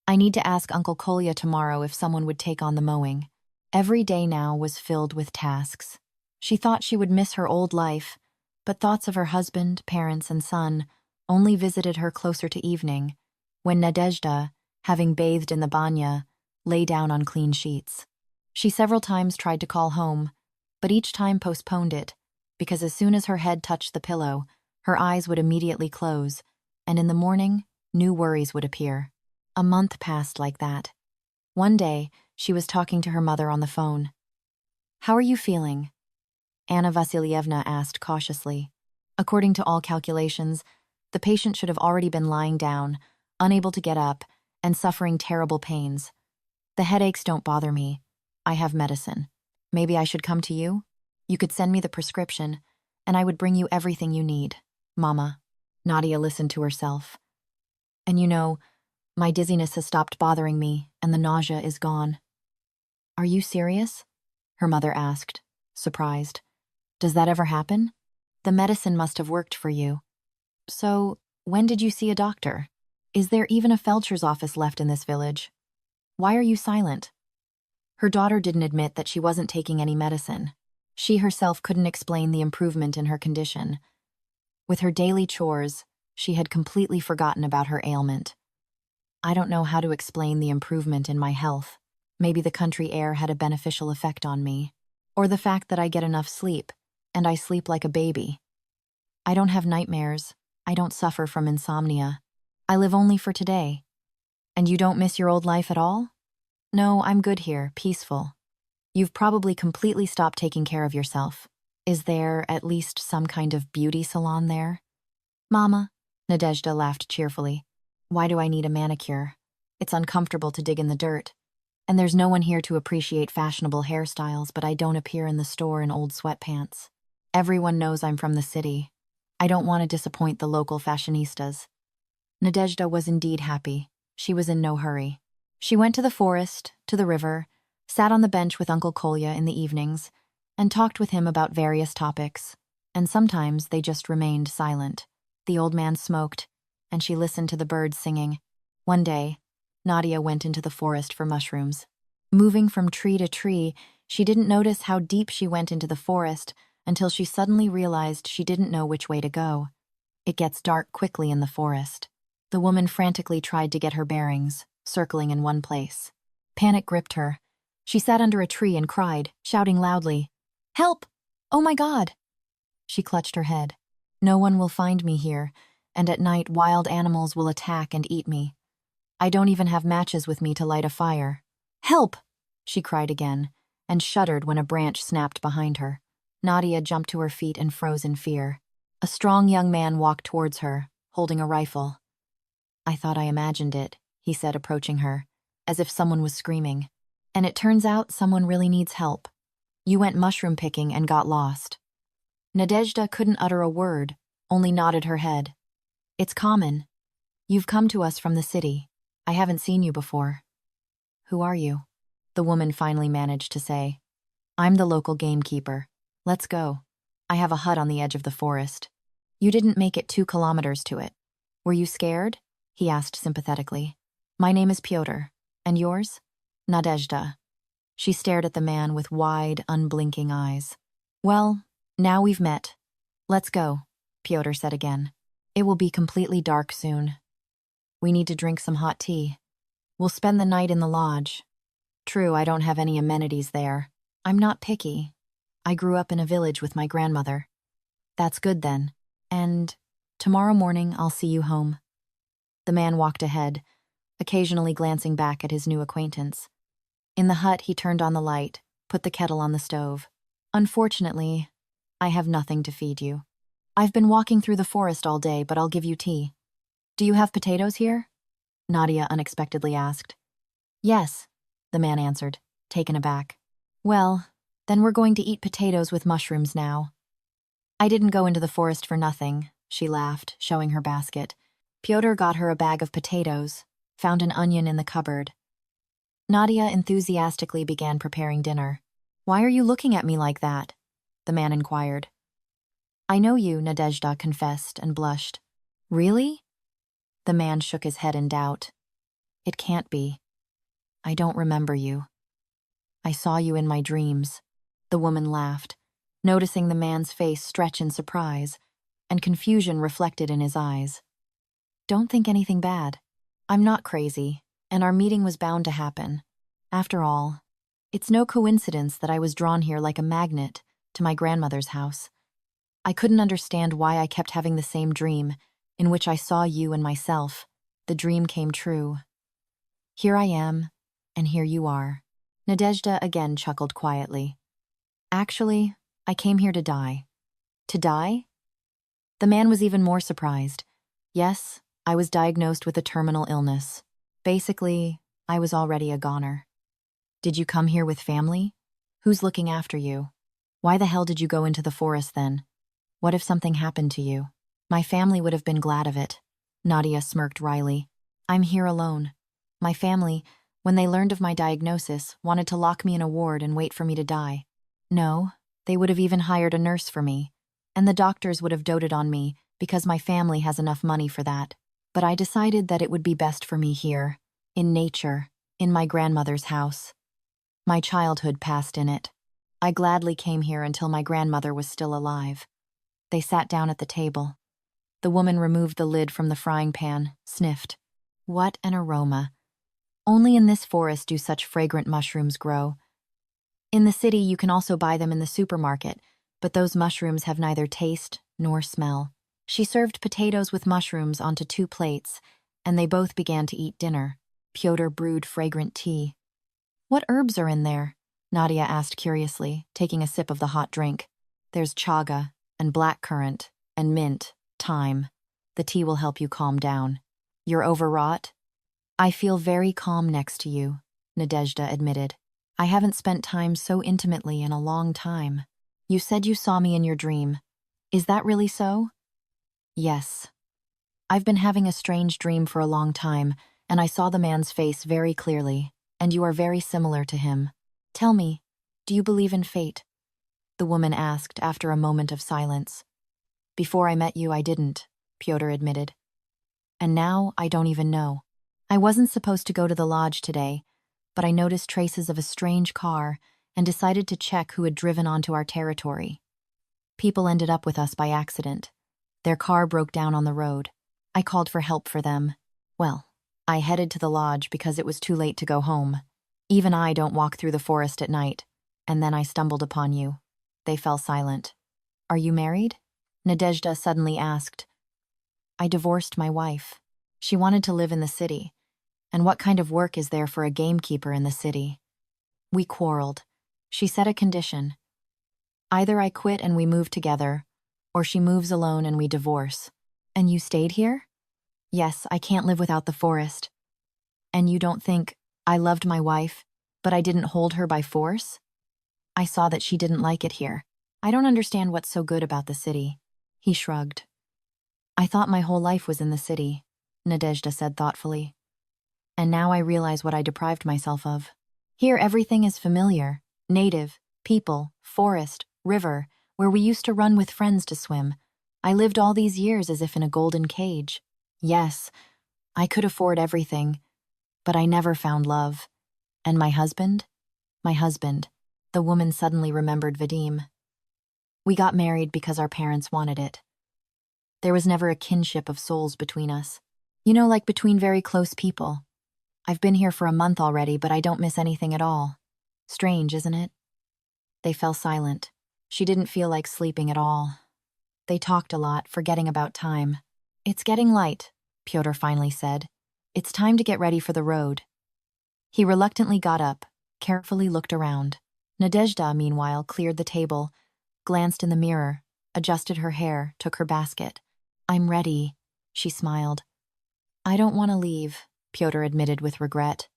I need to ask Uncle Kolya tomorrow if someone would take on the mowing. Every day now was filled with tasks. She thought she would miss her old life, but thoughts of her husband, parents, and son only visited her closer to evening, when Nadezhda, having bathed in the banya, lay down on clean sheets. She several times tried to call home, but each time postponed it, because as soon as her head touched the pillow, her eyes would immediately close, and in the morning, new worries would appear. A month passed like that. One day, she was talking to her mother on the phone. "How are you feeling?" Anna Vasilyevna asked cautiously. According to all calculations, the patient should have already been lying down, unable to get up, and suffering terrible pains. "The headaches don't bother me. I have medicine. Maybe I should come to you? You could send me the prescription, and I would bring you everything you need, Mama." Nadia listened to herself. "And you know, my dizziness has stopped bothering me, and the nausea is gone." "Are you serious?" her mother asked, surprised. "Does that ever happen? The medicine must have worked for you. So, when did you see a doctor? Is there even a Feldscher's office left in this village? Why are you silent?" Her daughter didn't admit that she wasn't taking any medicine. She herself couldn't explain the improvement in her condition. With her daily chores, she had completely forgotten about her ailment. "I don't know how to explain the improvement in my health. Maybe the country air had a beneficial effect on me. Or the fact that I get enough sleep, and I sleep like a baby. I don't have nightmares. I don't suffer from insomnia. I live only for today." "And you don't miss your old life at all?" "No, I'm good here, peaceful." "You've probably completely stopped taking care of yourself. Is there at least some kind of beauty salon there?" "Mama," Nadezhda laughed cheerfully, "why do I need a manicure? It's uncomfortable to dig in the dirt. And there's no one here to appreciate fashionable hairstyles, but I don't appear in the store in old sweatpants. Everyone knows I'm from the city. I don't want to disappoint the local fashionistas." Nadezhda was indeed happy. She was in no hurry. She went to the forest, to the river, sat on the bench with Uncle Kolya in the evenings, and talked with him about various topics. And sometimes they just remained silent. The old man smoked, and she listened to the birds singing. One day, Nadia went into the forest for mushrooms. Moving from tree to tree, she didn't notice how deep she went into the forest until she suddenly realized she didn't know which way to go. It gets dark quickly in the forest. The woman frantically tried to get her bearings, circling in one place. Panic gripped her. She sat under a tree and cried, shouting loudly, "Help! Oh my God!" She clutched her head. "No one will find me here, and at night wild animals will attack and eat me. I don't even have matches with me to light a fire." "Help!" she cried again, and shuddered when a branch snapped behind her. Nadia jumped to her feet and froze in fear. A strong young man walked towards her, holding a rifle. "I thought I imagined it," he said, approaching her, as if someone was screaming. "And it turns out someone really needs help. You went mushroom picking and got lost." Nadezhda couldn't utter a word, only nodded her head. "It's common. You've come to us from the city. I haven't seen you before." "Who are you?" the woman finally managed to say. "I'm the local gamekeeper. Let's go. I have a hut on the edge of the forest. You didn't make it 2 kilometers to it. Were you scared?" he asked sympathetically. "My name is Pyotr. And yours?" "Nadezhda." She stared at the man with wide, unblinking eyes. "Well, now we've met. Let's go," Pyotr said again. "It will be completely dark soon. We need to drink some hot tea. We'll spend the night in the lodge. True, I don't have any amenities there. I'm not picky. I grew up in a village with my grandmother." "That's good then. And tomorrow morning I'll see you home." The man walked ahead, occasionally glancing back at his new acquaintance. In the hut, he turned on the light, put the kettle on the stove. Unfortunately, I have nothing to feed you. I've been walking through the forest all day, but I'll give you tea. Do you have potatoes here? Nadia unexpectedly asked. Yes, the man answered, taken aback. Well, then we're going to eat potatoes with mushrooms now. I didn't go into the forest for nothing, she laughed, showing her basket. Pyotr got her a bag of potatoes, found an onion in the cupboard. Nadia enthusiastically began preparing dinner. Why are you looking at me like that? The man inquired. I know you, Nadezhda confessed and blushed. Really? The man shook his head in doubt. It can't be. I don't remember you. I saw you in my dreams. The woman laughed, noticing the man's face stretch in surprise, and confusion reflected in his eyes. Don't think anything bad. I'm not crazy, and our meeting was bound to happen. After all, it's no coincidence that I was drawn here like a magnet to my grandmother's house. I couldn't understand why I kept having the same dream, in which I saw you and myself. The dream came true. Here I am, and here you are. Nadezhda again chuckled quietly. Actually, I came here to die. To die? The man was even more surprised. Yes, I was diagnosed with a terminal illness. Basically, I was already a goner. Did you come here with family? Who's looking after you? Why the hell did you go into the forest then? What if something happened to you? My family would have been glad of it. Nadia smirked wryly. I'm here alone. My family, when they learned of my diagnosis, wanted to lock me in a ward and wait for me to die. No, they would have even hired a nurse for me, and the doctors would have doted on me because my family has enough money for that. But I decided that it would be best for me here, in nature, in my grandmother's house. My childhood passed in it. I gladly came here until my grandmother was still alive. They sat down at the table. The woman removed the lid from the frying pan, sniffed. What an aroma. Only in this forest do such fragrant mushrooms grow. In the city, you can also buy them in the supermarket, but those mushrooms have neither taste nor smell. She served potatoes with mushrooms onto 2 plates, and they both began to eat dinner. Pyotr brewed fragrant tea. What herbs are in there? Nadia asked curiously, taking a sip of the hot drink. There's chaga, and blackcurrant, and mint, thyme. The tea will help you calm down. You're overwrought? I feel very calm next to you, Nadezhda admitted. I haven't spent time so intimately in a long time. You said you saw me in your dream. Is that really so? Yes. I've been having a strange dream for a long time, and I saw the man's face very clearly, and you are very similar to him. Tell me, do you believe in fate? The woman asked after a moment of silence. Before I met you, I didn't, Pyotr admitted. And now I don't even know. I wasn't supposed to go to the lodge today, but I noticed traces of a strange car and decided to check who had driven onto our territory. People ended up with us by accident. Their car broke down on the road. I called for help for them. Well, I headed to the lodge because it was too late to go home. Even I don't walk through the forest at night. And then I stumbled upon you. They fell silent. Are you married? Nadezhda suddenly asked. I divorced my wife. She wanted to live in the city. And what kind of work is there for a gamekeeper in the city? We quarreled. She set a condition. Either I quit and we move together, or she moves alone and we divorce. And you stayed here? Yes, I can't live without the forest. And you don't think I loved my wife, but I didn't hold her by force? I saw that she didn't like it here. I don't understand what's so good about the city. He shrugged. I thought my whole life was in the city, Nadezhda said thoughtfully. And now I realize what I deprived myself of. Here everything is familiar. Native, people, forest, river, where we used to run with friends to swim. I lived all these years as if in a golden cage. Yes, I could afford everything, but I never found love. And my husband? My husband. The woman suddenly remembered Vadim. We got married because our parents wanted it. There was never a kinship of souls between us. You know, like between very close people. I've been here for a month already, but I don't miss anything at all. Strange, isn't it? They fell silent. She didn't feel like sleeping at all. They talked a lot, forgetting about time. It's getting light, Pyotr finally said. It's time to get ready for the road. He reluctantly got up, carefully looked around. Nadezhda, meanwhile, cleared the table, glanced in the mirror, adjusted her hair, took her basket. I'm ready, she smiled. I don't want to leave, Pyotr admitted with regret.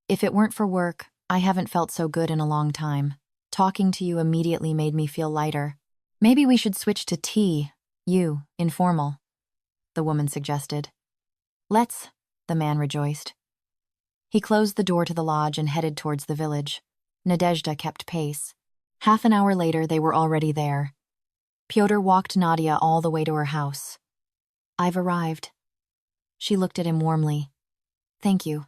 If it weren't for work, I haven't felt so good in a long time. Talking to you immediately made me feel lighter. Maybe we should switch to tea, informal, the woman suggested. Let's, the man rejoiced. He closed the door to the lodge and headed towards the village. Nadezhda kept pace. Half an hour later, they were already there. Pyotr walked Nadia all the way to her house. I've arrived. She looked at him warmly. Thank you.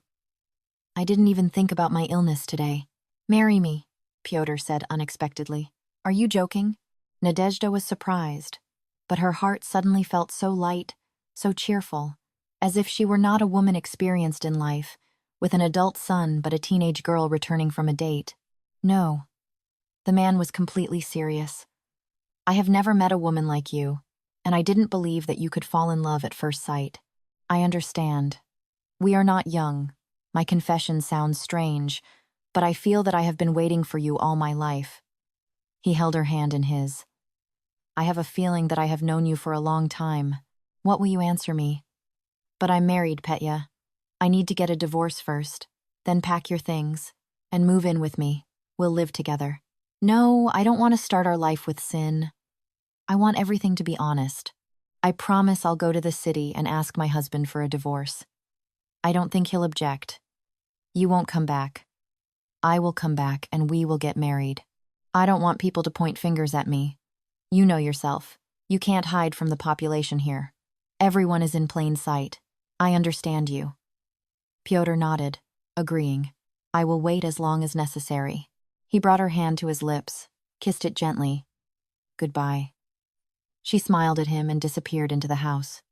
I didn't even think about my illness today. Marry me, Pyotr said unexpectedly. Are you joking? Nadezhda was surprised, but her heart suddenly felt so light, so cheerful, as if she were not a woman experienced in life, with an adult son but a teenage girl returning from a date. No. The man was completely serious. I have never met a woman like you, and I didn't believe that you could fall in love at first sight. I understand. We are not young. My confession sounds strange, but I feel that I have been waiting for you all my life. He held her hand in his. I have a feeling that I have known you for a long time. What will you answer me? But I'm married, Petya. I need to get a divorce first, then pack your things, and move in with me. We'll live together. No, I don't want to start our life with sin. I want everything to be honest. I promise I'll go to the city and ask my husband for a divorce. I don't think he'll object. You won't come back. I will come back and we will get married. I don't want people to point fingers at me. You know yourself. You can't hide from the population here. Everyone is in plain sight. I understand you. Pyotr nodded, agreeing. I will wait as long as necessary. He brought her hand to his lips, kissed it gently. Goodbye. She smiled at him and disappeared into the house.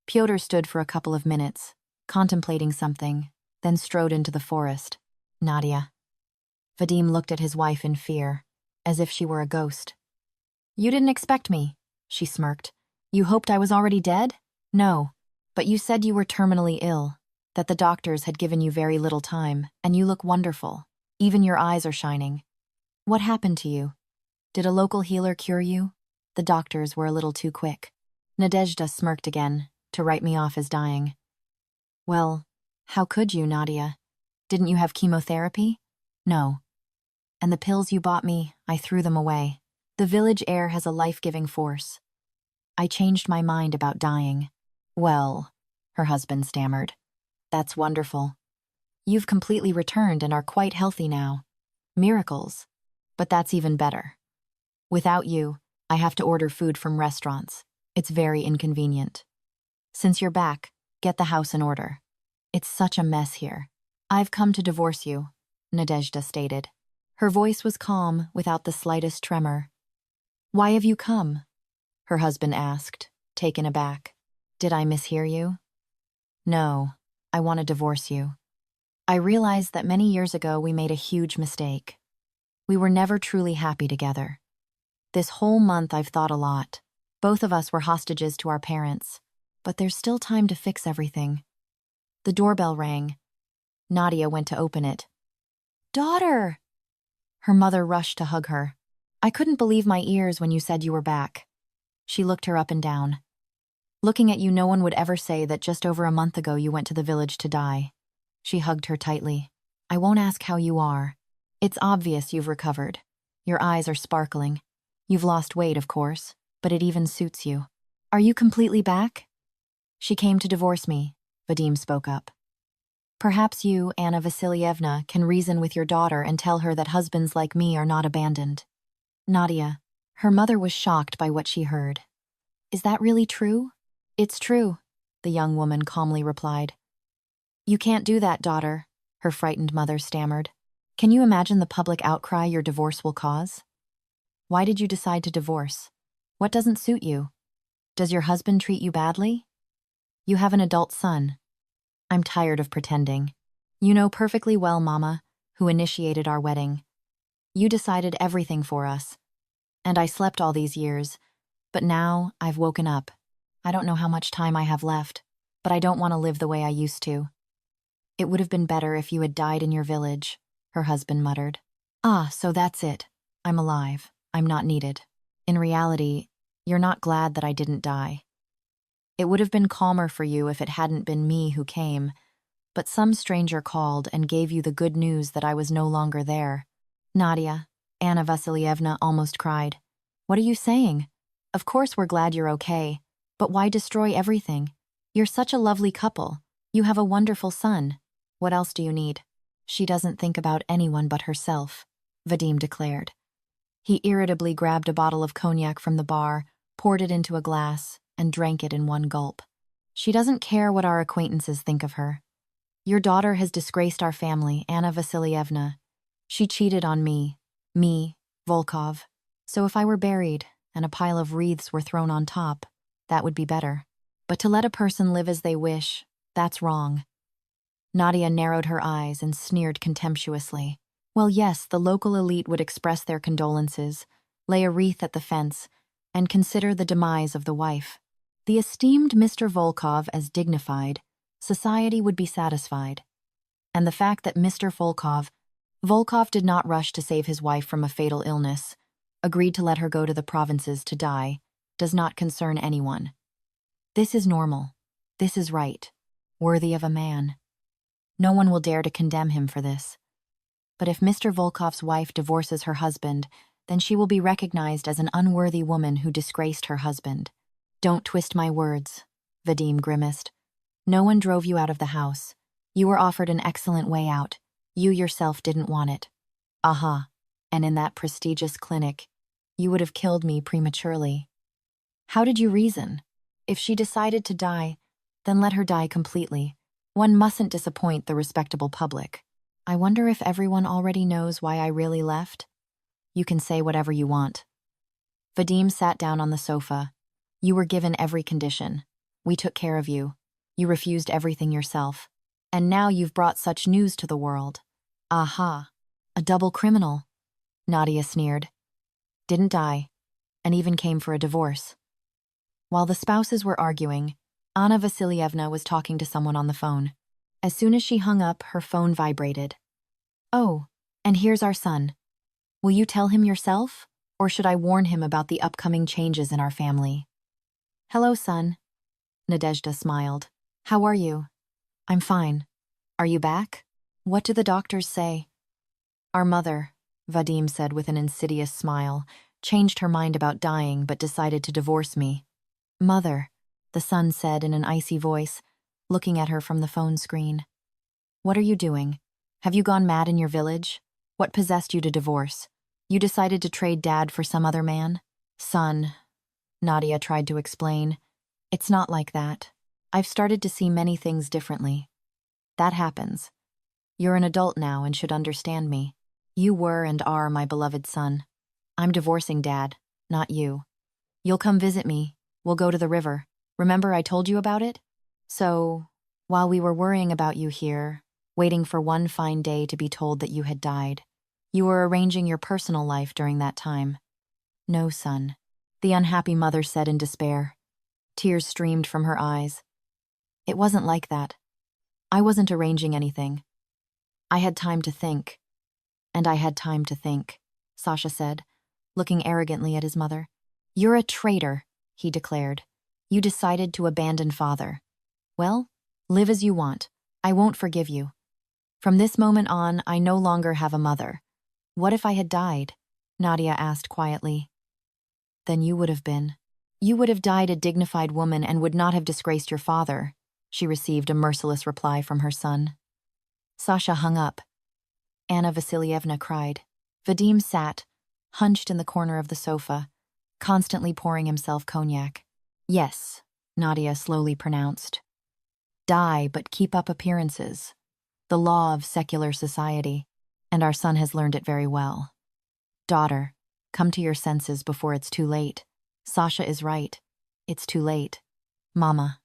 Pyotr stood for a couple of minutes, contemplating something, then strode into the forest. Nadia. Vadim looked at his wife in fear, as if she were a ghost. You didn't expect me, she smirked. You hoped I was already dead? No, but you said you were terminally ill, that the doctors had given you very little time, and you look wonderful. Even your eyes are shining. What happened to you? Did a local healer cure you? The doctors were a little too quick. Nadezhda smirked again, to write me off as dying. Well, how could you, Nadia? Didn't you have chemotherapy? No. And the pills you bought me, I threw them away. The village air has a life-giving force. I changed my mind about dying. Well, her husband stammered. That's wonderful. You've completely returned and are quite healthy now. Miracles. But that's even better. Without you, I have to order food from restaurants. It's very inconvenient. Since you're back, get the house in order. It's such a mess here. I've come to divorce you, Nadezhda stated. Her voice was calm, without the slightest tremor. Why have you come? Her husband asked, taken aback. Did I mishear you? No, I want to divorce you. I realized that many years ago we made a huge mistake. We were never truly happy together. This whole month I've thought a lot. Both of us were hostages to our parents, but there's still time to fix everything. The doorbell rang. Nadia went to open it. Daughter! Her mother rushed to hug her. I couldn't believe my ears when you said you were back. She looked her up and down. Looking at you, no one would ever say that just over a month ago you went to the village to die. She hugged her tightly. I won't ask how you are. It's obvious you've recovered. Your eyes are sparkling. You've lost weight, of course, but it even suits you. Are you completely back? She came to divorce me, Vadim spoke up. Perhaps you, Anna Vasilievna, can reason with your daughter and tell her that husbands like me are not abandoned. Nadia. Her mother was shocked by what she heard. Is that really true? It's true, the young woman calmly replied. You can't do that, daughter, her frightened mother stammered. Can you imagine the public outcry your divorce will cause? Why did you decide to divorce? What doesn't suit you? Does your husband treat you badly? You have an adult son. I'm tired of pretending. You know perfectly well, Mama, who initiated our wedding. You decided everything for us. And I slept all these years, but now I've woken up. I don't know how much time I have left. but I don't want to live the way I used to. It would have been better if you had died in your village, her husband muttered. Ah, so that's it. I'm alive. I'm not needed. In reality, you're not glad that I didn't die. It would have been calmer for you if it hadn't been me who came, but some stranger called and gave you the good news that I was no longer there. Nadia, Anna Vasilyevna almost cried. What are you saying? Of course we're glad you're okay, but why destroy everything? You're such a lovely couple. You have a wonderful son. What else do you need? She doesn't think about anyone but herself, Vadim declared. He irritably grabbed a bottle of cognac from the bar, poured it into a glass, and drank it in one gulp. She doesn't care what our acquaintances think of her. Your daughter has disgraced our family, Anna Vasilyevna. She cheated on me, Volkov. So if I were buried and a pile of wreaths were thrown on top, that would be better. But to let a person live as they wish, that's wrong. Nadia narrowed her eyes and sneered contemptuously. Well, yes, the local elite would express their condolences, lay a wreath at the fence, and consider the demise of the wife. The esteemed Mr. Volkov as dignified, society would be satisfied. And the fact that Mr. Volkov did not rush to save his wife from a fatal illness, agreed to let her go to the provinces to die, does not concern anyone. This is normal. This is right. Worthy of a man. No one will dare to condemn him for this. But if Mr. Volkov's wife divorces her husband, then she will be recognized as an unworthy woman who disgraced her husband. Don't twist my words, Vadim grimaced. No one drove you out of the house. You were offered an excellent way out. You yourself didn't want it. Aha. And in that prestigious clinic, you would have killed me prematurely. How did you reason? If she decided to die, then let her die completely. One mustn't disappoint the respectable public. I wonder if everyone already knows why I really left? You can say whatever you want. Vadim sat down on the sofa. You were given every condition. We took care of you. You refused everything yourself. And now you've brought such news to the world. Aha, a double criminal, Nadia sneered. Didn't die, and even came for a divorce. While the spouses were arguing, Anna Vasilyevna was talking to someone on the phone. As soon as she hung up, her phone vibrated. Oh, and here's our son. Will you tell him yourself, or should I warn him about the upcoming changes in our family? Hello, son. Nadezhda smiled. How are you? I'm fine. Are you back? What do the doctors say? Our mother, Vadim said with an insidious smile, changed her mind about dying but decided to divorce me. Mother, the son said in an icy voice, looking at her from the phone screen. What are you doing? Have you gone mad in your village? What possessed you to divorce? You decided to trade Dad for some other man? Son, Nadia tried to explain. It's not like that. I've started to see many things differently. That happens. You're an adult now and should understand me. You were and are my beloved son. I'm divorcing Dad, not you. You'll come visit me. We'll go to the river. Remember I told you about it? So, while we were worrying about you here, waiting for one fine day to be told that you had died, you were arranging your personal life during that time. No, son, the unhappy mother said in despair. Tears streamed from her eyes. It wasn't like that. I wasn't arranging anything. I had time to think. And I had time to think, Sasha said, looking arrogantly at his mother. You're a traitor, he declared. You decided to abandon father. Well, live as you want. I won't forgive you. From this moment on, I no longer have a mother. What if I had died? Nadia asked quietly. Then you would have been. You would have died a dignified woman and would not have disgraced your father, she received a merciless reply from her son. Sasha hung up. Anna Vasilyevna cried. Vadim sat, hunched in the corner of the sofa, constantly pouring himself cognac. Yes, Nadia slowly pronounced. Die, but keep up appearances. The law of secular society, and our son has learned it very well. Daughter, come to your senses before it's too late. Sasha is right. It's too late. Mama.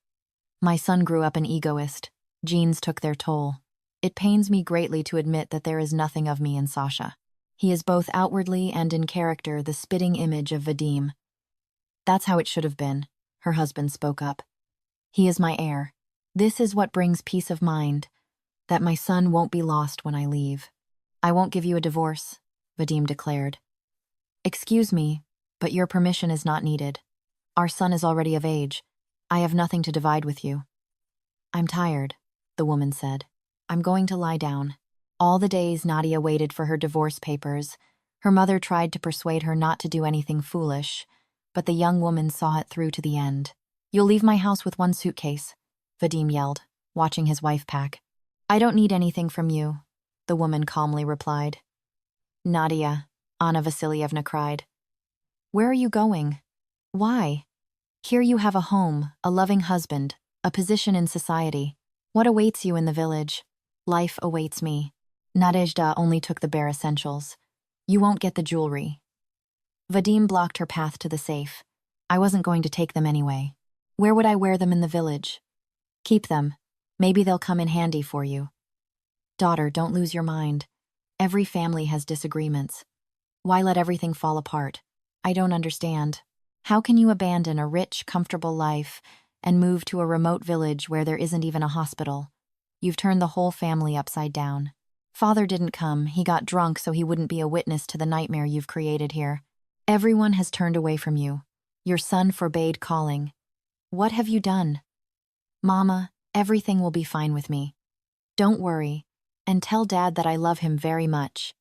My son grew up an egoist. Genes took their toll. It pains me greatly to admit that there is nothing of me in Sasha. He is both outwardly and in character the spitting image of Vadim. That's how it should have been, her husband spoke up. He is my heir. This is what brings peace of mind, that my son won't be lost when I leave. I won't give you a divorce, Vadim declared. Excuse me, but your permission is not needed. Our son is already of age. I have nothing to divide with you. I'm tired, the woman said. I'm going to lie down. All the days Nadia waited for her divorce papers, her mother tried to persuade her not to do anything foolish, but the young woman saw it through to the end. You'll leave my house with one suitcase, Vadim yelled, watching his wife pack. I don't need anything from you, the woman calmly replied. Nadia, Anna Vasilievna cried. Where are you going? Why? Here you have a home, a loving husband, a position in society. What awaits you in the village? Life awaits me. Nadezhda only took the bare essentials. You won't get the jewelry. Vadim blocked her path to the safe. I wasn't going to take them anyway. Where would I wear them in the village? Keep them. Maybe they'll come in handy for you. Daughter, don't lose your mind. Every family has disagreements. Why let everything fall apart? I don't understand. How can you abandon a rich, comfortable life and move to a remote village where there isn't even a hospital? You've turned the whole family upside down. Father didn't come. He got drunk so he wouldn't be a witness to the nightmare you've created here. Everyone has turned away from you. Your son forbade calling. What have you done? Mama, everything will be fine with me. Don't worry, and tell Dad that I love him very much.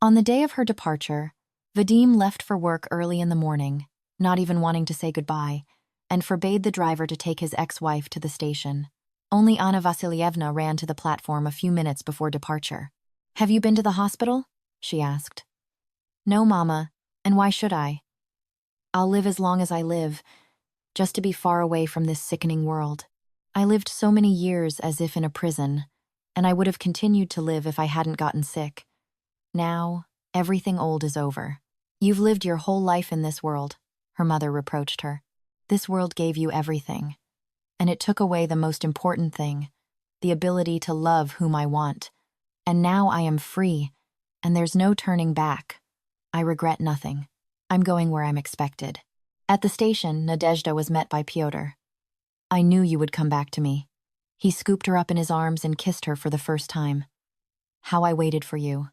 On the day of her departure, Vadim left for work early in the morning, not even wanting to say goodbye, and forbade the driver to take his ex-wife to the station. Only Anna Vasilievna ran to the platform a few minutes before departure. Have you been to the hospital? She asked. No, Mama, and why should I? I'll live as long as I live, just to be far away from this sickening world. I lived so many years as if in a prison, and I would have continued to live if I hadn't gotten sick. Now, everything old is over. You've lived your whole life in this world, her mother reproached her. This world gave you everything, and it took away the most important thing, the ability to love whom I want. And now I am free, and there's no turning back. I regret nothing. I'm going where I'm expected. At the station, Nadezhda was met by Pyotr. I knew you would come back to me. He scooped her up in his arms and kissed her for the first time. How I waited for you.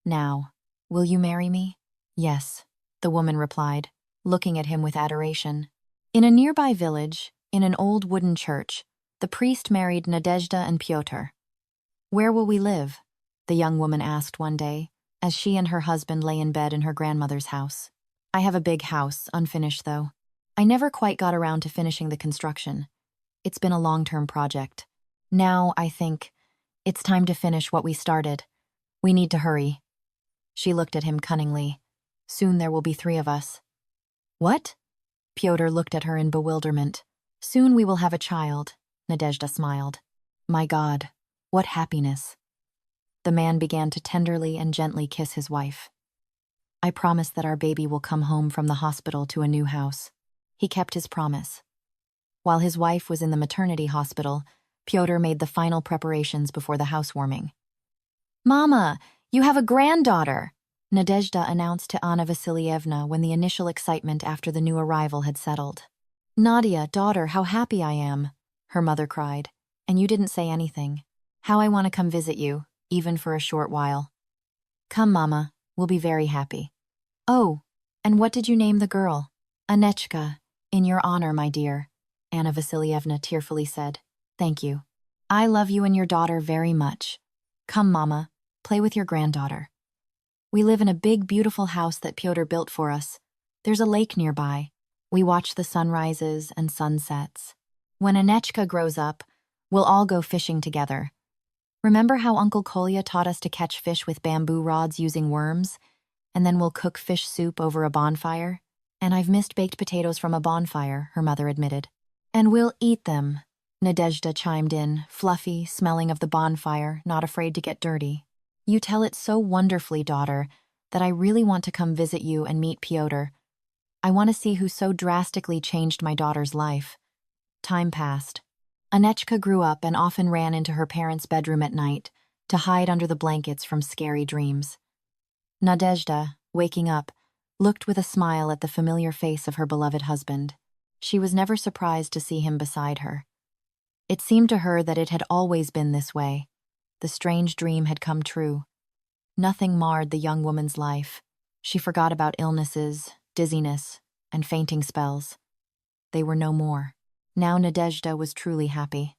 Now, will you marry me? Yes, the woman replied, looking at him with adoration. In a nearby village, in an old wooden church, the priest married Nadezhda and Pyotr. Where will we live? The young woman asked one day, as she and her husband lay in bed in her grandmother's house. I have a big house, unfinished though. I never quite got around to finishing the construction. It's been a long-term project. Now, I think, it's time to finish what we started. We need to hurry. She looked at him cunningly. Soon there will be 3 of us. What? Pyotr looked at her in bewilderment. Soon we will have a child, Nadezhda smiled. My God, what happiness. The man began to tenderly and gently kiss his wife. I promise that our baby will come home from the hospital to a new house. He kept his promise. While his wife was in the maternity hospital, Pyotr made the final preparations before the housewarming. Mama, you have a granddaughter, Nadezhda announced to Anna Vasilievna when the initial excitement after the new arrival had settled. Nadia, daughter, how happy I am, her mother cried. And you didn't say anything. How I want to come visit you, even for a short while. Come, Mama, we'll be very happy. Oh, and what did you name the girl? Anechka, in your honor, my dear, Anna Vasilievna tearfully said. Thank you. I love you and your daughter very much. Come, Mama, play with your granddaughter. We live in a big, beautiful house that Pyotr built for us. There's a lake nearby. We watch the sunrises and sunsets. When Anechka grows up, we'll all go fishing together. Remember how Uncle Kolya taught us to catch fish with bamboo rods using worms? And then we'll cook fish soup over a bonfire? And I've missed baked potatoes from a bonfire, her mother admitted. And we'll eat them, Nadezhda chimed in, fluffy, smelling of the bonfire, not afraid to get dirty. You tell it so wonderfully, daughter, that I really want to come visit you and meet Pyotr. I want to see who so drastically changed my daughter's life. Time passed. Anechka grew up and often ran into her parents' bedroom at night to hide under the blankets from scary dreams. Nadezhda, waking up, looked with a smile at the familiar face of her beloved husband. She was never surprised to see him beside her. It seemed to her that it had always been this way. The strange dream had come true. Nothing marred the young woman's life. She forgot about illnesses, dizziness, and fainting spells. They were no more. Now Nadezhda was truly happy.